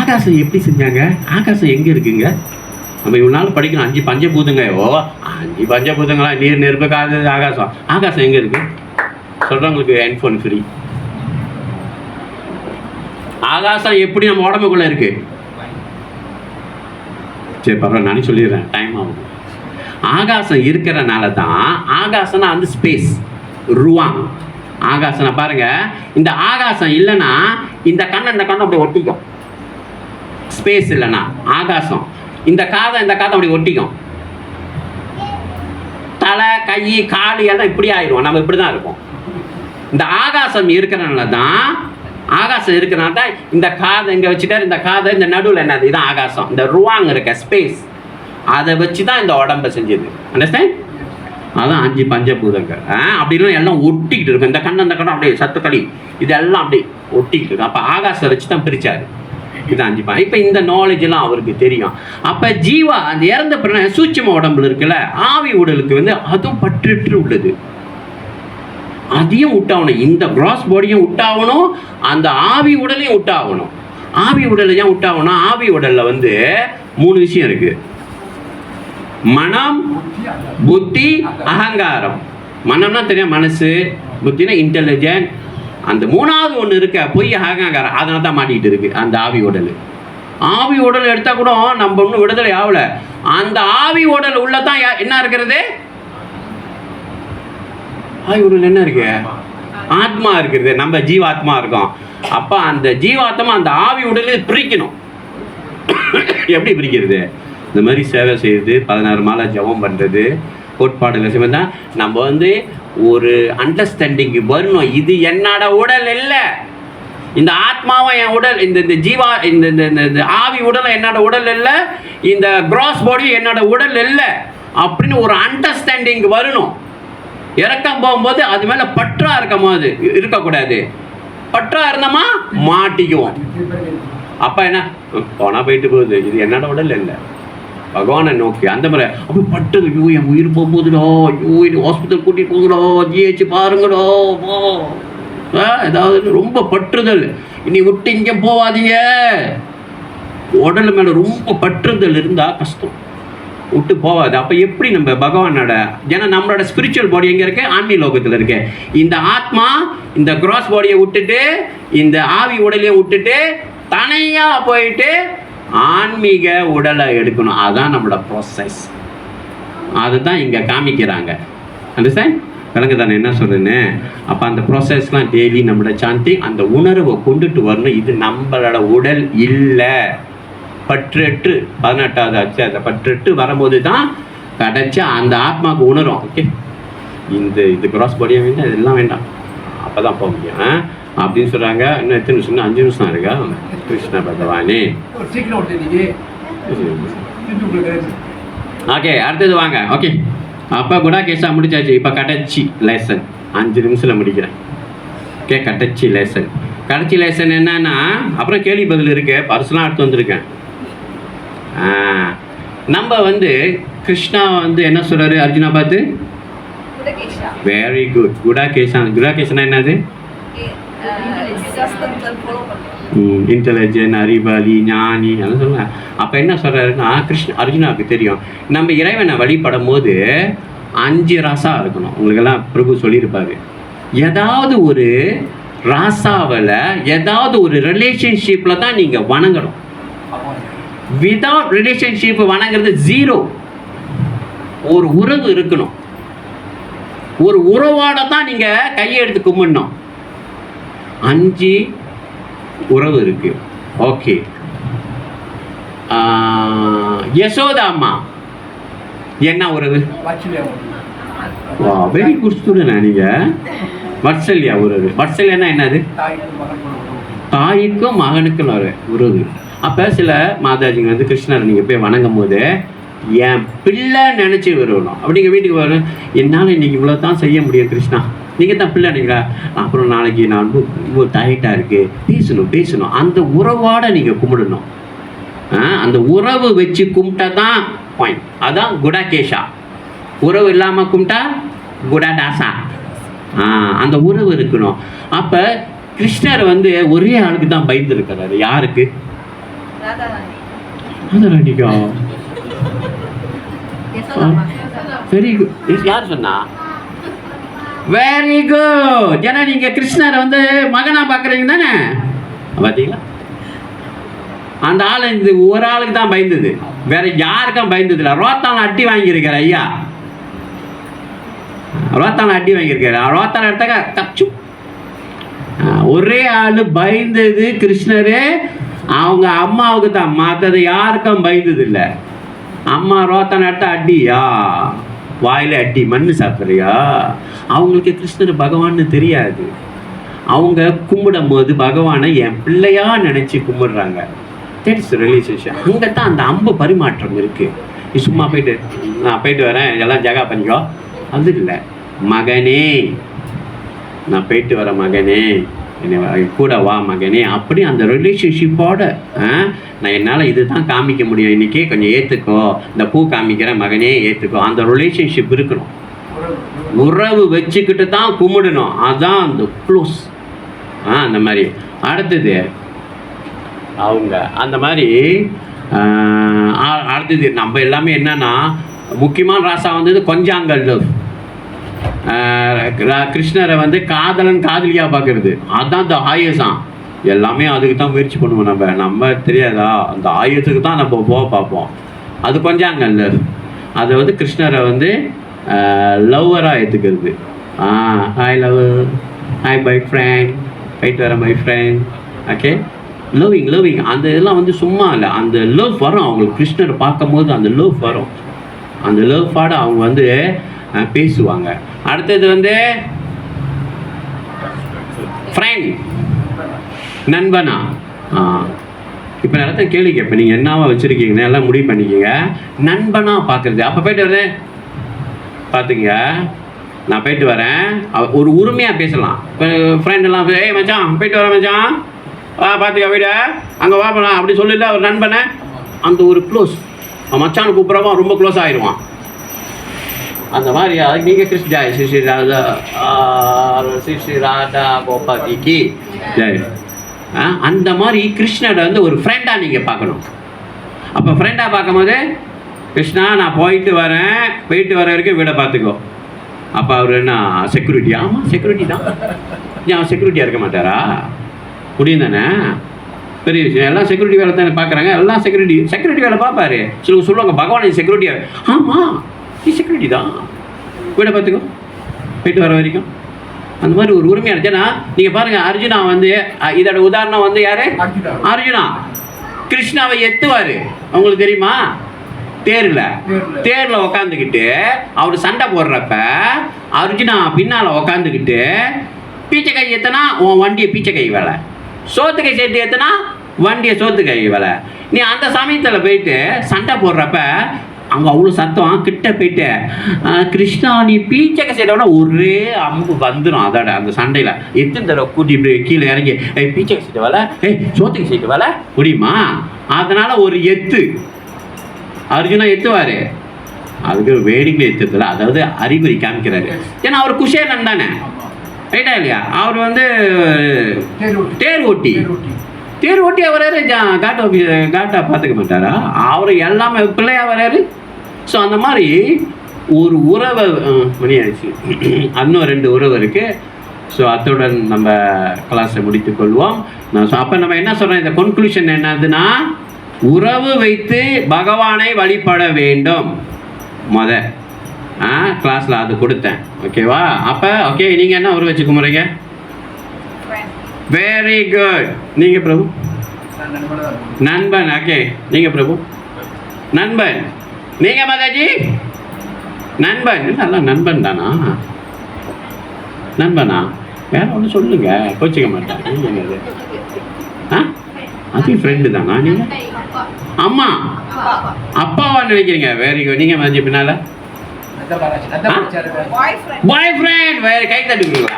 S1: ஆகாசம் எப்படி செஞ்சாங்க? ஆகாசம் எங்கே இருக்குங்க? நம்ம இவ்வளோ நாள் படிக்கணும். 5 பஞ்சபூதங்க. 5 பஞ்சபூதங்களா? நீர், நெருப்பு, காது, ஆகாசம் எங்கே இருக்கு? சொல்கிறவங்களுக்கு ஹெட்ஃபோன் ஃப்ரீ. ஆகாசம் எப்படி நம்ம உடம்புக்குள்ளே இருக்கு? சரி, பரவாயில்ல, நானே சொல்லிடுறேன், டைம் ஆகும். ஆகாசம் இருக்கிறனால தான், ஆகாசம்னா வந்து ஸ்பேஸ், ருவாங். ஆகாசம் பாருங்க, இந்த ஆகாசம் இல்லைன்னா இந்த கண்ணை அப்படி ஒட்டிக்கும். ஸ்பேஸ் இல்லைன்னா ஆகாசம். இந்த காதை அப்படி ஒட்டிக்கும். தலை, கை, கால் எல்லாம் இப்படி ஆயிடும். நம்ம இப்படி தான் இருப்போம். இந்த ஆகாசம் இருக்கிறனால தான் இந்த காதை இங்கே வச்சுட்டார். இந்த காதை இந்த நடுவில் என்னது? இதுதான் ஆகாசம். இந்த ருவாங் இருக்க ஸ்பேஸ், அதை வச்சு தான் இந்த உடம்பை செஞ்சது. அண்டர்ஸ்டாண்ட்? அதான் 5 பஞ்சபூதங்கள். அப்படின்னா எல்லாம் ஒட்டிக்கிட்டு இருக்கும். இந்த கண்ணு அப்படியே சத்துக்களி இதெல்லாம் அப்படியே ஒட்டிக்கிட்டு இருக்கும். அப்போ ஆகாசம் வச்சு தான் பிரித்தார். இது 5. இப்போ இந்த நாலேஜெல்லாம் அவருக்கு தெரியும். அப்போ ஜீவா அந்த இறந்த பிறகு சூட்சும உடம்புல இருக்குல்ல, ஆவி உடலுக்கு வந்து அதுவும் பற்று உள்ளது. அதையும் விட்டாகணும். இந்த கிராஸ் பாடியும் விட்டாகணும், அந்த ஆவி உடலையும் விட்டாகணும். ஆவி உடலை ஏன் விட்டாகணும்? ஆவி உடலில் வந்து 3 விஷயம் இருக்குது. மனம், புத்தி, அகங்காரம். மனம்னா தெரியும், மனசு. புத்தினா இன்டெலிஜென்ட். அந்த மூணாவது ஒன்று இருக்க பொய் அகங்காரம், அதனால தான் மாட்டிக்கிட்டு இருக்கு அந்த ஆவி உடல். ஆவி உடல் எடுத்தால் கூட நம்ம ஒன்றும் விடுதலை ஆகலை. அந்த ஆவி உடல் உள்ள தான் என்ன இருக்கிறது? ஆவி உடல் என்ன இருக்கு? ஆத்மா இருக்கிறது. நம்ம ஜீவாத்மா இருக்கோம். அப்போ அந்த ஜீவாத்மா அந்த ஆவி உடலில் பிரிக்கணும். எப்படி பிரிக்கிறது? இந்த மாதிரி சேவை செய்யுது, 16 மாலை ஜபம் பண்ணுறது, கோட்பாடுகள் செய்வது தான் நம்ம வந்து ஒரு அண்டர்ஸ்டாண்டிங்கு வரணும். இது என்னோட உடல் இல்லை, இந்த ஆத்மாவும் என் உடல், இந்த ஜீவா இந்த ஆவி உடலும் என்னோட உடல் இல்லை, இந்த கிராஸ் பாடியும் என்னோட உடல் இல்லை அப்படின்னு ஒரு அண்டர்ஸ்டாண்டிங் வரணும். இறக்கம் போகும்போது அது மேலே பற்றா போது இருக்கக்கூடாது. பற்றா இருந்தோமா மாட்டிக்குவோம். அப்போ என்ன போனால் போயிட்டு போகுது, இது என்னோட உடல் இல்லை, பகவானை நோக்கி அந்த மாதிரி. அப்போ பட்டது, ஐயோ என் உயிர் போகுதுடோ, ஐயோ இது ஹாஸ்பிட்டல் கூட்டிகிட்டு போகுதுடோ, ஜிஹெச் பாருங்கடோ, ஏதாவது ரொம்ப பற்றுதல். இனி விட்டு இங்கே போகாதீங்க. உடல் மேலே ரொம்ப பற்றுதல் இருந்தால் கஷ்டம், விட்டு போகாது. அப்போ எப்படி நம்ம பகவானோட, ஏன்னா நம்மளோட ஸ்பிரிச்சுவல் பாடி எங்கே இருக்கு? ஆன்மீக லோகத்தில் இருக்கு. இந்த ஆத்மா இந்த கிராஸ் பாடியை விட்டுட்டு இந்த ஆவி உடலையை விட்டுட்டு தனியாக போயிட்டு ஆன்மீக உடலை எடுக்கணும். அதுதான் நம்மளோட ப்ராசஸ். அதுதான் இங்கே காமிக்கிறாங்க. அண்டர்ஸ்டாண்ட்? விளங்கு தானே என்ன சொல்றேன்னு? அப்போ அந்த ப்ராசஸ்லாம் டெய்லி நம்மளோட சாந்தி அந்த உணர்வை கொண்டுட்டு வரணும். இது நம்மளோட உடல் இல்லை. பற்றெட்டு 18வது ஆச்சு. அந்த பற்றெட்டு வரும்போது தான் கிடைச்சா அந்த ஆத்மாவுக்கு உணரும். ஓகே, இது கிராஸ் பாடியாக வேண்டாம், இதெல்லாம் வேண்டாம், அப்போ தான் போக முடியும் அப்படின்னு சொல்கிறாங்க. இன்னும் எத்தனை நிமிஷம்? 5 நிமிஷம் இருக்கா? கிருஷ்ண பகவானே. ஓகே, அடுத்தது வாங்க. ஓகே, அப்போ கூட கேஸாக முடிச்சாச்சு. இப்போ கடைச்சி லேசன் 5 நிமிஷத்தில் முடிக்கிறேன். ஓகே, கடைச்சி லேசன். கடைச்சி லேசன் என்னன்னா, அப்புறம் கேள்வி பதில் இருக்கு, பர்சனலாக எடுத்து வந்திருக்கேன். நம்ம வந்து கிருஷ்ணா வந்து என்ன சொல்கிறாரு அர்ஜுனா பார்த்து? Very good. குடாகேஷனா என்னது? இன்டெலிஜென்ட், அறிவாளி, ஞானி என்ன சொல்லுவேன். அப்போ என்ன சொல்கிறாருன்னா, அர்ஜுனாவுக்கு தெரியும் நம்ம இறைவனை வழிபடும் போது 5 ராசா இருக்கணும். உங்களுக்கெல்லாம் பிரபு சொல்லியிருப்பாரு. ஏதாவது ஒரு ராசாவில் ஏதாவது ஒரு ரிலேஷன்ஷிப்பில் தான் நீங்கள் வணங்கணும். விதவுட் ரிலேஷன்ஷிப் வணங்குறது 0. ஒரு உறவு இருக்கணும். ஒரு உறவோட தான் நீங்கள் கையை எடுத்து கும்பிடணும். 5 உறவு இருக்கு. ஓகே, யசோதா அம்மா என்ன உறவு? வா, வெரி குட் ஸ்டூடெண்ட் நீங்கள். வத்சல்யா உறவு. வத்சல்யானா என்னது? தாய்க்கும் மகனுக்கும் உறவு. அப்போ சில மாதாஜிங்க வந்து கிருஷ்ணர் நீங்கள் போய் வணங்கும் போது என் பிள்ளை நினச்சி வருவணும். அப்படிங்க வீட்டுக்கு வரும், என்னால் இன்றைக்கி இவ்வளோ தான் செய்ய முடியும் கிருஷ்ணா, நீங்கள் தான் பிள்ளை நினைக்கிறா, அப்புறம் நாளைக்கு நான் ரொம்ப டயர்டாக இருக்குது, பேசணும். அந்த உறவோட நீங்கள் கும்பிடணும். அந்த உறவு வச்சு கும்பிட்டா தான் பாயிண்ட். அதான் குடாகேஷா. உறவு இல்லாமல் கும்பிட்டா குடாடாசா. அந்த உறவு இருக்கணும். அப்போ கிருஷ்ணர் வந்து ஒரே ஆளுக்கு தான் பயந்துருக்கிறாரு. யாருக்கு? ராதாராணிக்கா. Very good. யார் சொன்னா? Very good. ஏன்னா நீங்கள் கிருஷ்ணரை வந்து மகனா பார்க்குறீங்க தானே? பார்த்தீங்களா? அந்த ஆள் இந்த ஒரு ஆளுக்கு தான் பயந்தது, வேற யாருக்கும் பயந்தது இல்லை. ரோத்தான அட்டி வாங்கியிருக்காரு ஐயா. ரோத்தான அடி வாங்கியிருக்காரு. ரோத்தான எடுத்தாக்க தச்சு. ஒரே ஆள் பயந்தது கிருஷ்ணரு அவங்க அம்மாவுக்கு தான், மற்றது யாருக்கும் பயந்தது இல்லை. அம்மா ரோத்தான எடுத்தா அடியா, வாயில அடி, மண்ணு சாப்பிட்றியா. அவங்களுக்கு கிருஷ்ணர் பகவான்னு தெரியாது. அவங்க கும்பிடும் போது பகவானை என் பிள்ளையா நினச்சி கும்பிடுறாங்க. That's relationship. அங்கே தான் அந்த அம்பு பரிமாற்றம் இருக்குது. நீ சும்மா போயிட்டு நான் போயிட்டு வரேன் எல்லாம் ஜகா பண்ணிக்கோ, அது இல்லை. மகனே, நான் போயிட்டு வரேன் மகனே, என்னை கூட வா மகனே, அப்படி அந்த ரிலேஷன்ஷிப்போட நான் என்னால் இது தான் காமிக்க முடியும் இன்றைக்கி, கொஞ்சம் ஏற்றுக்கோ, இந்த பூ காமிக்கிறேன் மகனே ஏற்றுக்கோ. அந்த ரிலேஷன்ஷிப் இருக்கணும். உறவு வச்சுக்கிட்டு தான் கும்பிடணும். அதுதான் அந்த க்ளோஸ். அந்த மாதிரி. அடுத்தது அவங்க அந்த மாதிரி அடுத்தது நம்ம எல்லாமே என்னன்னா முக்கியமான ராசா வந்தது கொஞ்சாங்கல் லவ். கிருஷ்ணரை வந்து காதலன் காதலியாக பார்க்கறது, அதுதான் இந்த ஆயசம். எல்லாமே அதுக்கு தான் முயற்சி பண்ணுவோம். நம்ம தெரியாதா, அந்த ஆயத்துக்கு தான் நம்ம போக பார்ப்போம். அது கொஞ்சாங்கல் லவ். அதை வந்து கிருஷ்ணரை வந்து லவ்வராக ஏற்றுக்கிறது. Hi love, hi bye friend, போயிட்டு வர மை ஃப்ரெண்ட். ஓகே, லவ்விங் அந்த இதெல்லாம் வந்து சும்மா இல்லை, அந்த லவ் வரும் அவங்களுக்கு. கிருஷ்ணரை பார்க்கும்போது அந்த லவ் வரும். அந்த லவ் பாட அவங்க வந்து பேசுவாங்க. அடுத்தது வந்து ஃப்ரெண்ட், நண்பனா. இப்போ நேரத்தை கேள்வி கேட்பேன், நீங்கள் என்னவா வச்சுருக்கீங்க எல்லாம் முடிவு பண்ணிக்கிங்க. நண்பனாக பார்க்குறது, அப்போ போயிட்டு வருது பார்த்துங்க, நான் போயிட்டு வரேன், ஒரு உரிமையாக பேசலாம். இப்போ ஃப்ரெண்டெல்லாம் ஏய் மச்சான் போயிட்டு வரேன் மச்சான், பார்த்துக்க வீடு அங்கே வா போகலாம் அப்படி சொல்லிட்டு ஒரு நண்பனை அந்த ஒரு க்ளோஸ் மச்சான் கூப்பிட்றவா ரொம்ப க்ளோஸ் ஆகிடுவான். அந்த மாதிரி நீங்கள் கிருஷ்ண ஜாய் ஸ்ரீ ஸ்ரீ ராதா ஸ்ரீ ஸ்ரீ ராதா கோபாலிக்கு ஜெய். அந்த மாதிரி கிருஷ்ணரை வந்து ஒரு ஃப்ரெண்டாக நீங்கள் பார்க்கணும். அப்போ ஃப்ரெண்டாக பார்க்கும்போது கிருஷ்ணா நான் போயிட்டு வரேன், போயிட்டு வர வரைக்கும் வீடை பார்த்துக்கோ. அப்போ அவர் என்ன செக்யூரிட்டி? ஆமாம் செக்யூரிட்டி தான். ஏன் செக்யூரிட்டியாக இருக்க மாட்டாரா? முடியும் தானே, பெரிய விஷயம். எல்லாம் செக்யூரிட்டி வேலை தானே பார்க்குறாங்க, எல்லாம் செக்யூரிட்டி வேலை பார்ப்பாரு. சிலவங்க சொல்லுவாங்க பகவான் செக்யூரிட்டியாக. ஆமாம் நீ செக்யூரிட்டி தான், வீடை பார்த்துக்கோ போயிட்டு வர வரைக்கும். அந்த மாதிரி ஒரு உரிமையாக இருந்துச்சுன்னா நீங்கள் பாருங்கள். அர்ஜுனா வந்து இதோட உதாரணம் வந்து யார்? அர்ஜுனா கிருஷ்ணாவை எத்துவார். அவங்களுக்கு தெரியுமா? தேரில் உக்காந்துக்கிட்டு அவர் சண்டை போடுறப்ப அர்ஜுனா பின்னால் உக்காந்துக்கிட்டு பீச்சை கை ஏற்றினா உன் வண்டியை பீச்சை கை வேலை, சோத்து கை சேர்த்து ஏற்றினா வண்டியை சோத்து கை வேலை. நீ அந்த சமயத்தில் போயிட்டு சண்டை போடுறப்ப அங்கே அவ்வளோ சத்தம், கிட்ட போயிட்டு கிருஷ்ணா நீ பீச்சை சேர்த்தோன்னா ஒரே அம்பு வந்துடும். அதோட அந்த சண்டையில் எத்தனை தடவை கூட்டி இப்படி கீழே இறங்கி பீச்சை சீட்டு வேலை, சோத்துக்கு சீட்டு வேலை முடியுமா? அதனால் ஒரு எத்து அர்ஜுனா எத்துவார். அதுக்கு வேடிக்கை எத்துறதுல, அதாவது அறிகுறி காமிக்கிறாரு. ஏன்னா அவர் குஷேலன் தானே, ரைட்டா இல்லையா? அவர் வந்து தேர் ஓட்டி வராரு. காட்டா பார்த்துக்க மாட்டாரா? அவர் எல்லாமே பிள்ளையா வராரு. ஸோ அந்த மாதிரி ஒரு உறவை மணி ஆயிடுச்சு, இன்னும் 2 உறவு இருக்குது. ஸோ அத்துடன் நம்ம கிளாஸை முடித்துக்கொள்வோம். அப்போ நம்ம என்ன சொல்கிறோம், இந்த கன்க்ளூஷன் என்னதுன்னா, உறவு வைத்து பகவானை வழிபட வேண்டும். கிளாஸில் அது கொடுத்தேன். ஓகேவா? அப்போ ஓகே, நீங்கள் என்ன உறவு வச்சு கும்பிட்றீங்க? Very good. நீங்கள் பிரபு? நண்பன். ஓகே, நீங்கள் பிரபு? நண்பன். நீங்கள் மாதாஜி? நண்பன். நல்லா நண்பன் தானா? நண்பனா? வேற ஒன்று சொல்லுங்க, கோச்சிக்க மாட்டேன். அது ஃப்ரெண்டு தானா? நீங்கள் அம்மா அப்பாவா நினைக்கிறீங்க? Very good. நீங்கள் மாதாஜி பின்னால்? பாய் ஃப்ரெண்ட். வேற கை தட்டுங்களா?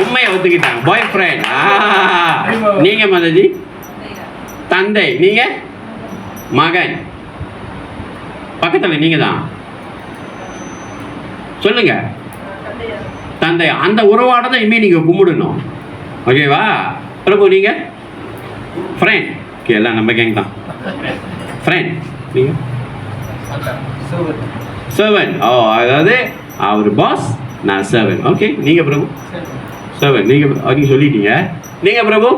S1: உண்மையை ஒத்துக்கிட்டாங்க, பாய் ஃப்ரெண்ட். நீங்க மாதாஜி? தந்தை. நீங்க மகன். பக்கத்தில் நீங்க தான் சொல்லுங்க. தந்தை. அந்த உறவாட தான் இனிமேல் நீங்கள் கும்பிடணும். ஓகேவா? பிரபு நீங்க? ஃப்ரெண்ட். ஓகே, எல்லாம் நம்ம கேங் தான் ஃப்ரெண்ட். நீங்க? சர்வன். அதாவது அவர் பாஸ், நான் சர்வன். ஓகே, நீங்கள் பிரபு? சர்வன். நீங்கள் சொல்லிட்டீங்க. நீங்கள் பிரபு?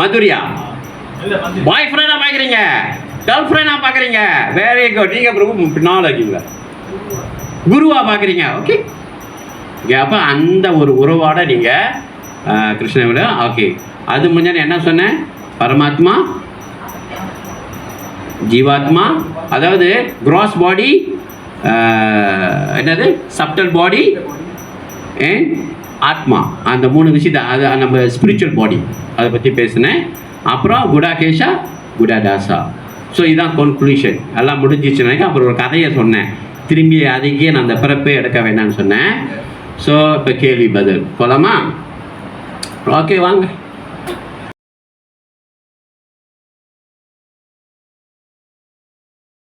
S1: மதுரியா? பாய் ஃப்ரெண்டாக பார்க்குறீங்க, கேர்ள் ஃப்ரெண்டாக பார்க்குறீங்க. Very good. நீங்கள் பிரபு பின்னால் இருக்கீங்களா? குருவாக பார்க்குறீங்க. Okay okay. அப்போ அந்த ஒரு உறவாட நீங்கள் கிருஷ்ணவிட. ஓகே, அது முன்னாடி என்ன சொன்னேன்? பரமாத்மா, ஜீவாத்மா, அதாவது கிராஸ் பாடி, என்னது சப்டல் பாடி அண்ட் ஆத்மா. அந்த 3 விஷயத்தை, அது நம்ம ஸ்பிரிச்சுவல் பாடி, அதை பற்றி பேசினேன். அப்புறம் குடாகேஷா, குடாதாசா. ஸோ இதுதான் கன்க்ளூஷன். எல்லாம் முடிஞ்சிச்சுனாக்கா அப்புறம் ஒரு கதையை சொன்னேன். திரும்பி அதுக்கே நான் அந்த பிறப்பே எடுக்க வேண்டாம்னு சொன்னேன். ஸோ இப்போ கேள்வி பதில் போகலாமா? ஓகே வாங்க.